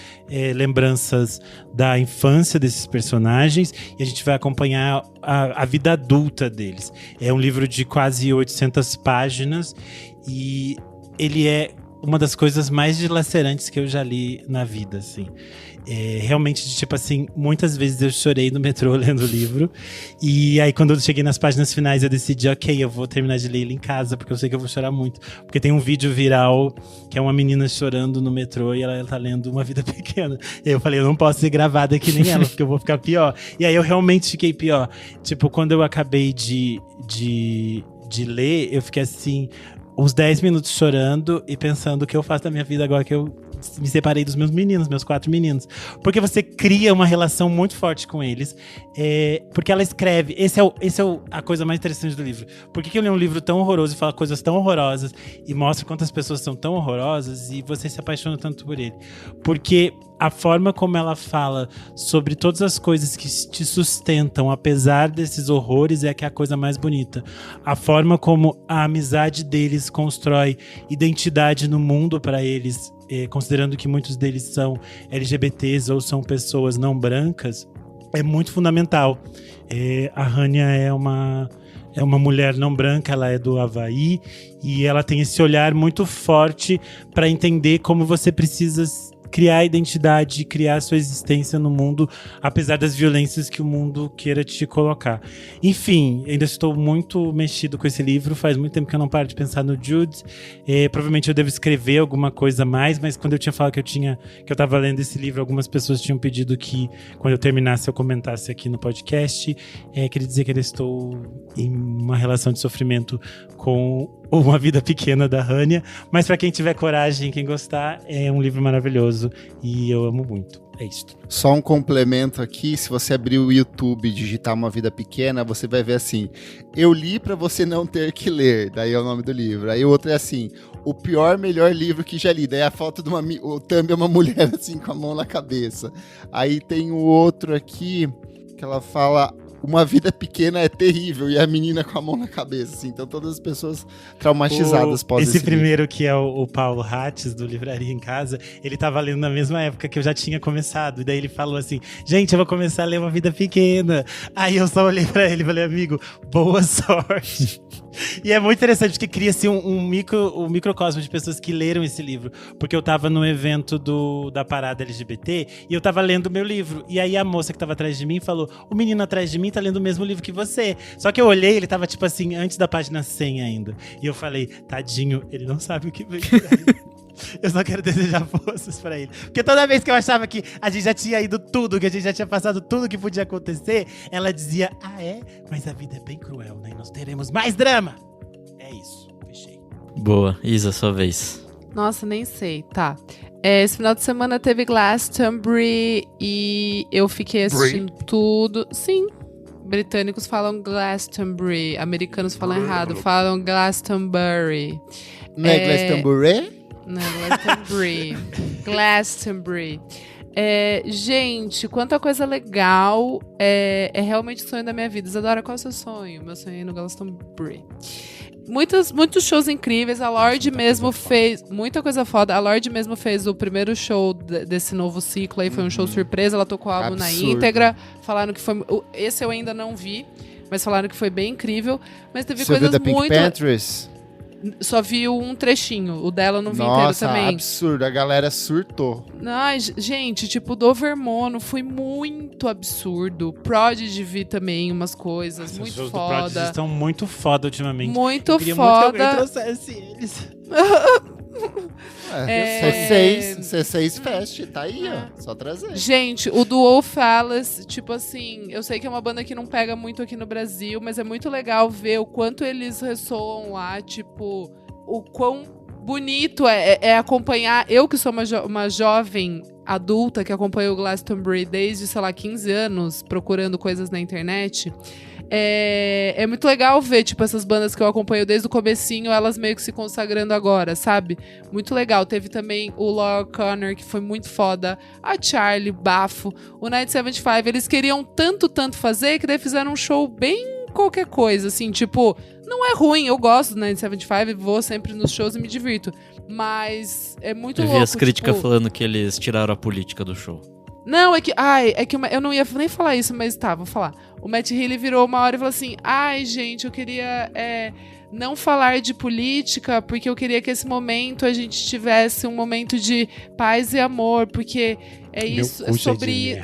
lembranças da infância desses personagens e a gente vai acompanhar a vida adulta deles. É um livro de quase 800 páginas e ele é uma das coisas mais dilacerantes que eu já li na vida, assim. Realmente, tipo assim, muitas vezes eu chorei no metrô lendo o livro. E aí, quando eu cheguei nas páginas finais, eu decidi, ok, eu vou terminar de ler ele em casa, porque eu sei que eu vou chorar muito. Porque tem um vídeo viral que é uma menina chorando no metrô e ela tá lendo Uma Vida Pequena. E aí eu falei, eu não posso ser gravada que nem ela, porque eu vou ficar pior. E aí eu realmente fiquei pior. Tipo, quando eu acabei de ler, eu fiquei assim, uns 10 minutos chorando e pensando o que eu faço da minha vida agora que eu me separei dos meus meninos, meus 4 meninos. Porque você cria uma relação muito forte com eles. Porque ela escreve. Esse é a coisa mais interessante do livro. Por que eu leio um livro tão horroroso e fala coisas tão horrorosas e mostra quantas pessoas são tão horrorosas e você se apaixona tanto por ele? Porque a forma como ela fala sobre todas as coisas que te sustentam, apesar desses horrores, é que é a coisa mais bonita. A forma como a amizade deles constrói identidade no mundo para eles, considerando que muitos deles são LGBTs ou são pessoas não brancas, é muito fundamental. A Hanya é uma é uma mulher não branca, ela é do Havaí, e ela tem esse olhar muito forte para entender como você precisa criar identidade, criar sua existência no mundo, apesar das violências que o mundo queira te colocar. Enfim, ainda estou muito mexido com esse livro, faz muito tempo que eu não paro de pensar no Jude. Provavelmente eu devo escrever alguma coisa a mais, mas quando eu tinha falado que eu estava lendo esse livro, algumas pessoas tinham pedido que, quando eu terminasse, eu comentasse aqui no podcast. Queria dizer que eu estou em uma relação de sofrimento com Uma Vida Pequena, da Hania, mas para quem tiver coragem, quem gostar, é um livro maravilhoso e eu amo muito. É isso. Só um complemento aqui, se você abrir o YouTube e digitar Uma Vida Pequena, você vai ver assim, eu li pra você não ter que ler, daí é o nome do livro. Aí o outro é assim, o pior, melhor livro que já li, daí a foto de o thumb é uma mulher assim com a mão na cabeça. Aí tem o outro aqui, que ela fala... Uma Vida Pequena é terrível, e a menina com a mão na cabeça, assim. Então todas as pessoas traumatizadas podem esse primeiro, que é o Paulo Hatz, do Livraria em Casa, ele tava lendo na mesma época que eu já tinha começado. E daí ele falou assim, gente, eu vou começar a ler Uma Vida Pequena. Aí eu só olhei pra ele e falei, amigo, boa sorte. E é muito interessante, porque cria-se um microcosmo de pessoas que leram esse livro. Porque eu tava no evento da parada LGBT, e eu tava lendo o meu livro. E aí a moça que tava atrás de mim falou, o menino atrás de mim tá lendo o mesmo livro que você. Só que eu olhei, ele tava tipo assim, antes da página 100 ainda. E eu falei, tadinho, ele não sabe o que vem por aí. Eu só quero desejar forças pra ele. Porque toda vez que eu achava que a gente já tinha ido tudo, que a gente já tinha passado tudo que podia acontecer, ela dizia, mas a vida é bem cruel, né? E nós teremos mais drama. É isso, fechei. Boa, Isa, sua vez. Nossa, nem sei, tá. Esse final de semana teve Glastonbury e eu fiquei assistindo tudo. Sim, britânicos falam Glastonbury, americanos falam errado, falam Glastonbury. Não é Glastonbury? Não, Glastonbury. Glastonbury. Gente, quanta coisa legal. É realmente o sonho da minha vida. Isadora, qual é o seu sonho? Meu sonho é ir no Glastonbury. Muitos shows incríveis. A Lorde mesmo fez muita coisa foda. A Lorde mesmo fez o primeiro show desse novo ciclo aí. Foi um show surpresa. Ela tocou o álbum na íntegra. Falaram que foi... Esse eu ainda não vi, mas falaram que foi bem incrível. Mas teve coisas viu da Pink muito... Panthers? Só vi um trechinho. O dela eu não vi inteiro Nossa, também. absurdo. A galera surtou. Ai, gente, tipo, do Vermono foi muito absurdo. Prodigy vi também umas coisas. Muito os shows foda. do Prodigy estão muito foda ultimamente. Muito eu queria foda. Muito que alguém trouxesse eles. C6 Fest, tá aí, ó. Só trazer. Gente, o do Wolf Alice, tipo assim, eu sei que é uma banda que não pega muito aqui no Brasil, mas é muito legal ver o quanto eles ressoam lá, tipo, o quão bonito é acompanhar. Eu que sou uma jovem adulta que acompanha o Glastonbury desde, sei lá, 15 anos, procurando coisas na internet. É muito legal ver, tipo, essas bandas que eu acompanho desde o comecinho, elas meio que se consagrando agora, sabe? Muito legal. Teve também o Laura Connor, que foi muito foda. A Charlie, bafo. O Night 75, eles queriam tanto fazer, que daí fizeram um show bem qualquer coisa, assim, tipo... Não é ruim, eu gosto do Night 75, vou sempre nos shows e me divirto. Mas é muito louco. Eu vi as críticas tipo... falando que eles tiraram a política do show. Não, eu não ia nem falar isso, mas tá, vou falar. O Matt Healy virou uma hora e falou assim, gente, eu queria não falar de política, porque eu queria que esse momento a gente tivesse um momento de paz e amor, porque é isso, é sobre...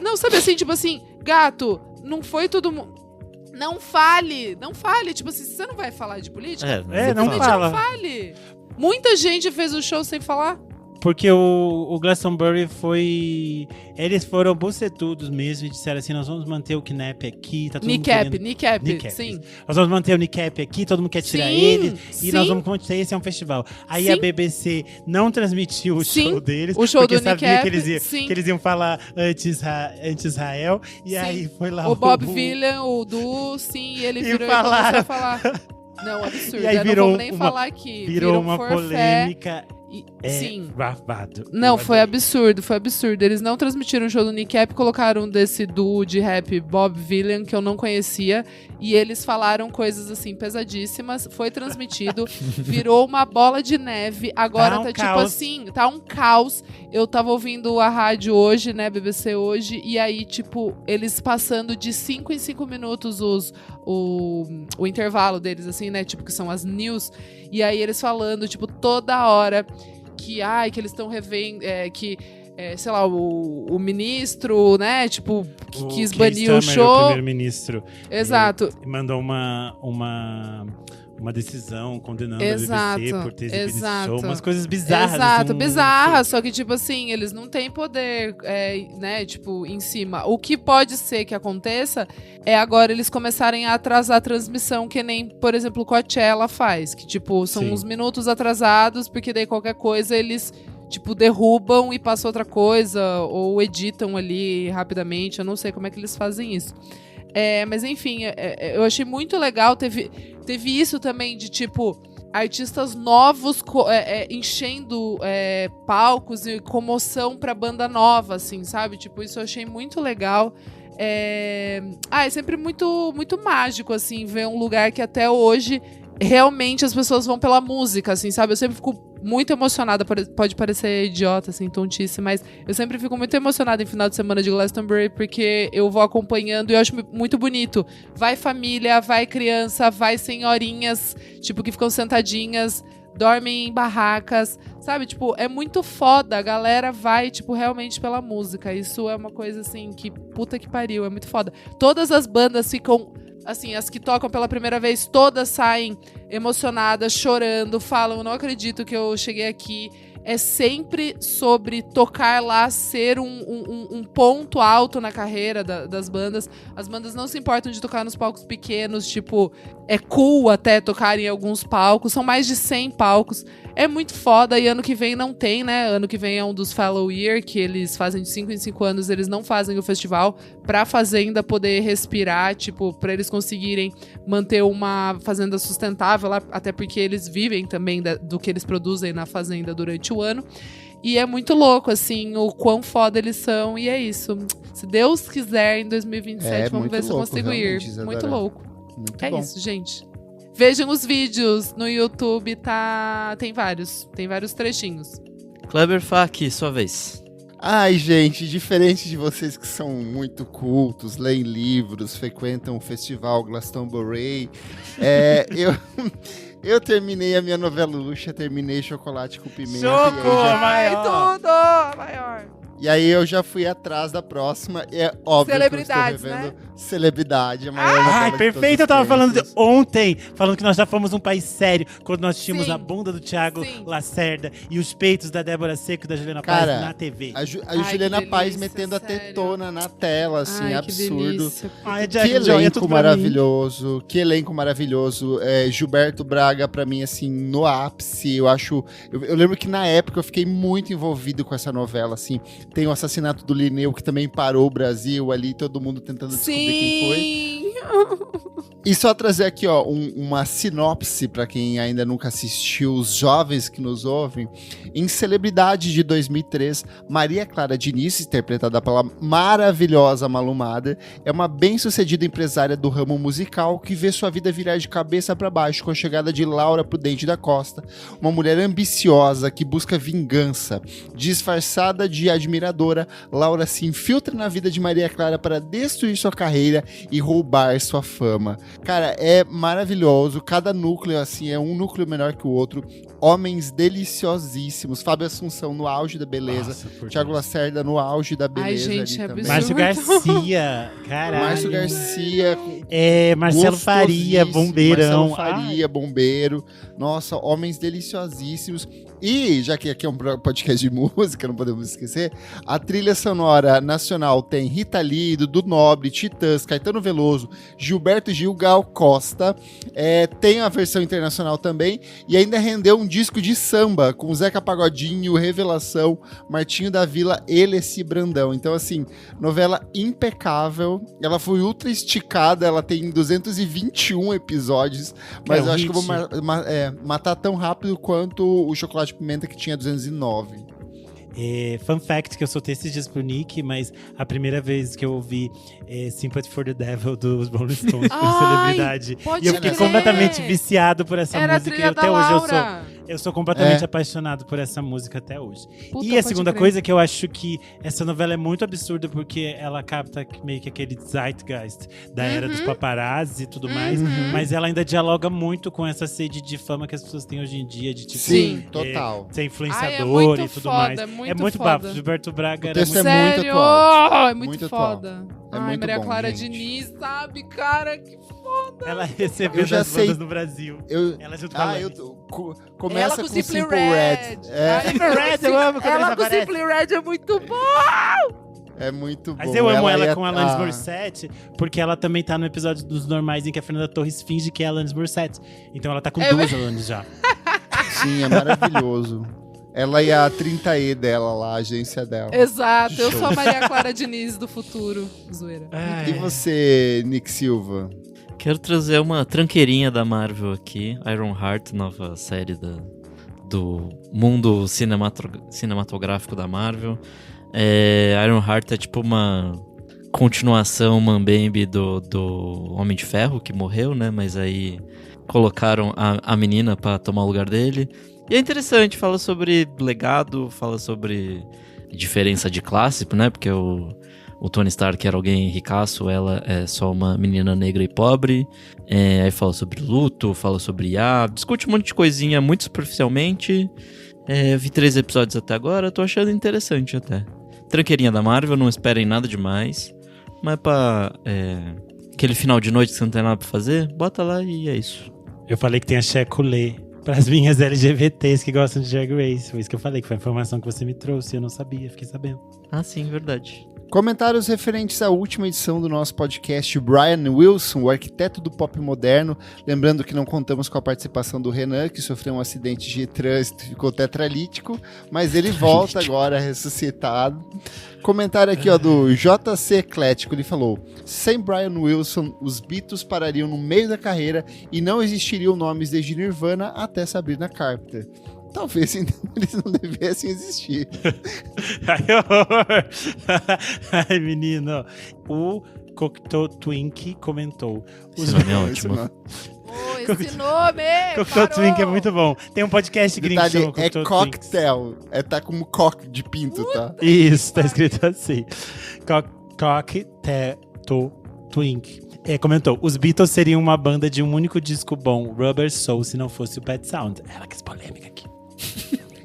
não, sabe assim, tipo assim, gato, não foi todo mundo... Não fale, tipo assim, se você não vai falar de política, não fale. Muita gente fez o show sem falar. Porque o Glastonbury foi... Eles foram bucetudos mesmo e disseram assim, nós vamos manter o Knapp aqui, tá todo mundo querendo... Knapp, sim. Nós vamos manter o Knapp aqui, todo mundo quer tirar ele, e nós vamos continuar, esse é um festival. Aí a BBC não transmitiu o show deles, o show porque do sabia que eles iam falar anti-Israel, e aí foi lá o Bob Villan, o Du, sim, e ele virou e começou a falar... Não, absurdo. E aí eu não vou nem falar aqui. Virou uma polêmica Sim. Babado. Não, foi absurdo. Eles não transmitiram o show do Kneecap, colocaram desse duo de rap Bob Villian, que eu não conhecia, e eles falaram coisas assim pesadíssimas. Foi transmitido, virou uma bola de neve. Agora tá tipo assim, tá um caos. Eu tava ouvindo a rádio hoje, né, BBC hoje, e aí, tipo, eles passando de 5 em 5 minutos o intervalo deles, assim, né, tipo, que são as news, e aí eles falando, tipo, toda hora que eles estão revendo, sei lá, o ministro, né, tipo, que quis banir o show. O primeiro-ministro. Exato. Mandou uma decisão condenando a BBC por ter exibido esse show. Umas coisas bizarras. Exato, assim, bizarras. Só que, tipo assim, eles não têm poder, né, tipo, em cima. O que pode ser que aconteça é agora eles começarem a atrasar a transmissão, que nem, por exemplo, o Coachella faz. Que, tipo, são uns minutos atrasados, porque daí qualquer coisa eles, tipo, derrubam e passam outra coisa, ou editam ali rapidamente. Eu não sei como é que eles fazem isso. Mas enfim, eu achei muito legal. Teve isso também de, tipo, artistas novos enchendo palcos e comoção pra banda nova, assim, sabe? Tipo, isso eu achei muito legal. É sempre muito, muito mágico, assim, ver um lugar que até hoje realmente as pessoas vão pela música, assim, sabe? Eu sempre fico muito emocionada, pode parecer idiota, assim, tontice, mas eu sempre fico muito emocionada em final de semana de Glastonbury, porque eu vou acompanhando e eu acho muito bonito. Vai família, vai criança, vai senhorinhas, tipo, que ficam sentadinhas, dormem em barracas, sabe? Tipo, é muito foda, a galera vai, tipo, realmente pela música. Isso é uma coisa, assim, que puta que pariu, é muito foda. Todas as bandas ficam... Assim, as que tocam pela primeira vez, todas saem emocionadas, chorando, falam, não acredito que eu cheguei aqui. É sempre sobre tocar lá, ser um ponto alto na carreira das bandas. As bandas não se importam de tocar nos palcos pequenos, tipo, é cool até tocar em alguns palcos. São mais de 100 palcos. É muito foda, e ano que vem não tem, né? Ano que vem é um dos Fallow Year, que eles fazem de 5 em 5 anos, eles não fazem o festival pra fazenda poder respirar, tipo, pra eles conseguirem manter uma fazenda sustentável lá, até porque eles vivem também do que eles produzem na fazenda durante o ano. E é muito louco, assim, o quão foda eles são, e é isso. Se Deus quiser, em 2027, vamos ver se eu consigo ir. Muito louco. Muito é bom. isso, gente. Vejam os vídeos no YouTube, tem vários trechinhos. Kleber Fak, sua vez. Ai, gente, diferente de vocês que são muito cultos, leem livros, frequentam o festival Glastonbury, eu terminei a minha novelucha, terminei Chocolate com Pimenta. Socorro, maior. E aí eu já fui atrás da próxima. É óbvio que eu estou revendo, né? Celebridade, a maior novela de perfeito, todos eu tava os falando tempos. ontem, falando que nós já fomos um país sério, quando nós tínhamos Sim. a bunda do Thiago Sim. Lacerda e os peitos da Débora Seco e da Juliana Cara, Paz na TV. A Ai, Juliana que Paz delícia, metendo a sério. tetona na tela, assim, Ai, que absurdo. delícia. Ai, Que Jack, joia, elenco tudo pra mim. maravilhoso, que elenco maravilhoso. Gilberto Braga, pra mim, assim, no ápice. Eu acho. Eu lembro que na época eu fiquei muito envolvido com essa novela, assim. Tem o assassinato do Linneu, que também parou o Brasil ali, todo mundo tentando descobrir quem foi. Sim. E só trazer aqui, ó, uma sinopse pra quem ainda nunca assistiu, os jovens que nos ouvem. Em Celebridade de 2003, Maria Clara Diniz, interpretada pela maravilhosa Malu Mader, é uma bem-sucedida empresária do ramo musical que vê sua vida virar de cabeça pra baixo com a chegada de Laura Prudente da Costa, uma mulher ambiciosa que busca vingança. Disfarçada de admiradora, Laura se infiltra na vida de Maria Clara para destruir sua carreira e roubar sua fama. Cara, é maravilhoso. Cada núcleo, assim, é um núcleo menor que o outro. Homens deliciosíssimos. Fábio Assunção no auge da beleza. Nossa, Thiago Lacerda no auge da beleza. Ai, gente, ali é também. Márcio Garcia, caralho. Márcio Garcia. Marcelo Faria, gostosíssimo. bombeirão. Marcelo Faria, bombeiro. Nossa, homens deliciosíssimos. E, já que aqui é um podcast de música, não podemos esquecer, a trilha sonora nacional tem Rita Lee, Dudu Nobre, Titãs, Caetano Veloso, Gilberto Gil, Gal Costa. Tem a versão internacional também. E ainda rendeu um disco de samba com Zeca Pagodinho, Revelação, Martinho da Vila e Leci Brandão. Então, assim, novela impecável. Ela foi ultra esticada, ela tem 221 episódios. Mas eu acho que eu vou matar tão rápido quanto o Chocolate Pimenta, que tinha 209. Fun fact que eu soltei esses dias pro Nick, mas a primeira vez que eu ouvi Sympathy for the Devil dos Rolling Stones por celebridade. E eu fiquei completamente viciado por essa música. E até hoje eu sou completamente apaixonado por essa música até hoje. Puta, e a segunda coisa que eu acho que essa novela é muito absurda, porque ela capta meio que aquele zeitgeist da era dos paparazzi e tudo mais, mas ela ainda dialoga muito com essa sede de fama que as pessoas têm hoje em dia, de tipo, sim, total. Ser influenciador e tudo mais. É muito bafo. Gilberto Braga era muito Sério? muito atual. É muito foda. É Ai, muito Maria bom, Clara gente. Diniz, sabe, cara? Que foda. Ela recebeu Eu já das sei. bandas no Brasil. Ela junto com a Lani. Começa Ela com Simply Simple Red. Red. Simple Red, eu amo quando Ela eles com aparecem. Simply Red é muito bom. É muito bom. Mas eu amo ela e com a Alanis Morissette, porque ela também tá no episódio dos normais em que a Fernanda Torres finge que é a Alanis Morissette. Então ela tá com duas Alanis já. Sim, é maravilhoso. Ela e a 30E dela lá, a agência dela. Exato, eu sou a Maria Clara Diniz do futuro. Zoeira. E você, Nick Silva? Quero trazer uma tranqueirinha da Marvel aqui. Ironheart, nova série do mundo cinematográfico da Marvel. Ironheart é tipo uma continuação mambembe do Homem de Ferro, que morreu, né? Mas aí colocaram a menina pra tomar o lugar dele. E é interessante, fala sobre legado, fala sobre diferença de classe, né? Porque o Tony Stark era alguém ricaço, ela é só uma menina negra e pobre. Aí fala sobre luto, fala sobre IA, discute um monte de coisinha muito superficialmente. Vi 3 episódios até agora, tô achando interessante até. Tranqueirinha da Marvel, não esperem nada demais. Mas pra aquele final de noite que você não tem nada pra fazer, bota lá e é isso. Eu falei que tem a Checolê para as minhas LGBTs que gostam de Drag Race. Foi isso que eu falei, que foi a informação que você me trouxe. Eu não sabia, fiquei sabendo. Ah, sim, verdade. Comentários referentes à última edição do nosso podcast, Brian Wilson, o arquiteto do pop moderno. Lembrando que não contamos com a participação do Renan, que sofreu um acidente de trânsito e ficou tetralítico, mas ele volta agora ressuscitado. Comentário aqui do JC Eclético, ele falou: sem Brian Wilson, os Beatles parariam no meio da carreira e não existiriam nomes desde Nirvana até Sabrina Carpenter. Talvez eles não devessem existir. Ai, menino. O Cocteau Twink comentou. Esse nome é ótimo. Esse nome! Cocteau Twink é muito bom. Tem um podcast gringo que chama Cocteau Twinks. Cocktail. Tá como coque de pinto, tá? Isso, tá escrito assim. Cocteau Twink. Comentou, os Beatles seriam uma banda de um único disco bom, Rubber Soul, se não fosse o Pet Sound. Ela quis polêmica aqui.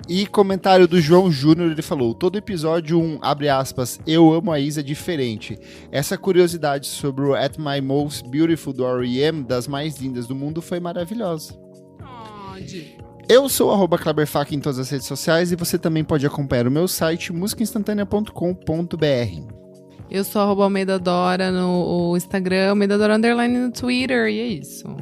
E comentário do João Júnior, ele falou: todo episódio abre aspas, eu amo a Isa diferente. Essa curiosidade sobre o At My Most Beautiful do R.E.M., das mais lindas do mundo, foi maravilhosa. Eu sou o @KleberFac em todas as redes sociais e você também pode acompanhar o meu site musicainstantanea.com.br. Eu sou Almeida Dora no Instagram, Almeida Dora Underline no Twitter, e é isso.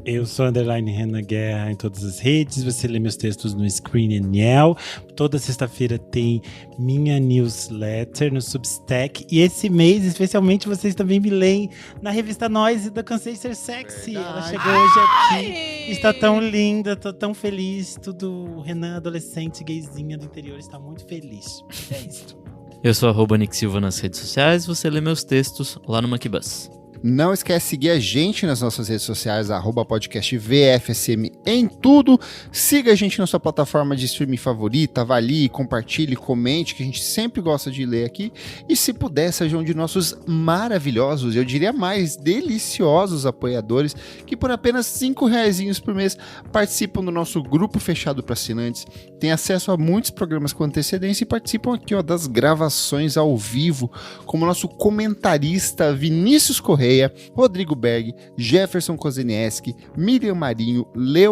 Eu sou Renan Guerra em todas as redes. Você lê meus textos no Screen and Yell. Toda sexta-feira tem minha newsletter no Substack. E esse mês, especialmente, vocês também me leem na revista Noise da Cansei de Ser Sexy. Ela chegou hoje aqui. Está tão linda, tô tão feliz. Tudo Renan, adolescente, gayzinha do interior, está muito feliz. É isso. Eu sou @Nick Silva nas redes sociais. Você lê meus textos lá no Monkey Bus. Não esquece de seguir a gente nas nossas redes sociais, @podcastvfsm em tudo. Siga a gente na sua plataforma de streaming favorita, avalie, compartilhe, comente, que a gente sempre gosta de ler aqui. E se puder, seja um de nossos maravilhosos, eu diria mais, deliciosos apoiadores, que por apenas R$5 por mês participam do nosso grupo fechado para assinantes, têm acesso a muitos programas com antecedência e participam aqui das gravações ao vivo, como nosso comentarista Vinícius Correia, Rodrigo Berg, Jefferson Kozenieski, Miriam Marinho,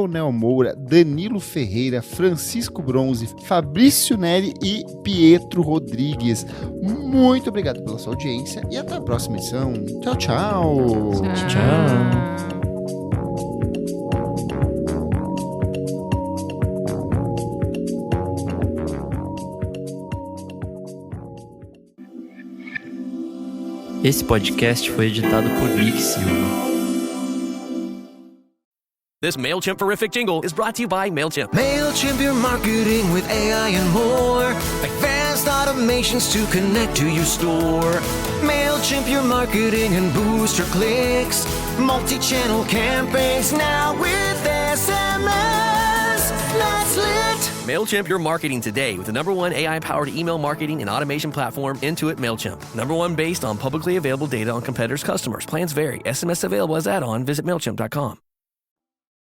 Leonel Moura, Danilo Ferreira, Francisco Bronze, Fabrício Neri e Pietro Rodrigues. Muito obrigado pela sua audiência e até a próxima edição. Tchau, tchau. Tchau. Esse podcast foi editado por Nick Silva. This MailChimp-verific jingle is brought to you by MailChimp. MailChimp, your marketing with AI and more. Advanced automations to connect to your store. MailChimp, your marketing and boost your clicks. Multi-channel campaigns now with SMS. That's lit. MailChimp your marketing today with the #1 AI-powered email marketing and automation platform, Intuit MailChimp. #1 based on publicly available data on competitors' customers. Plans vary. SMS available as add-on. Visit MailChimp.com.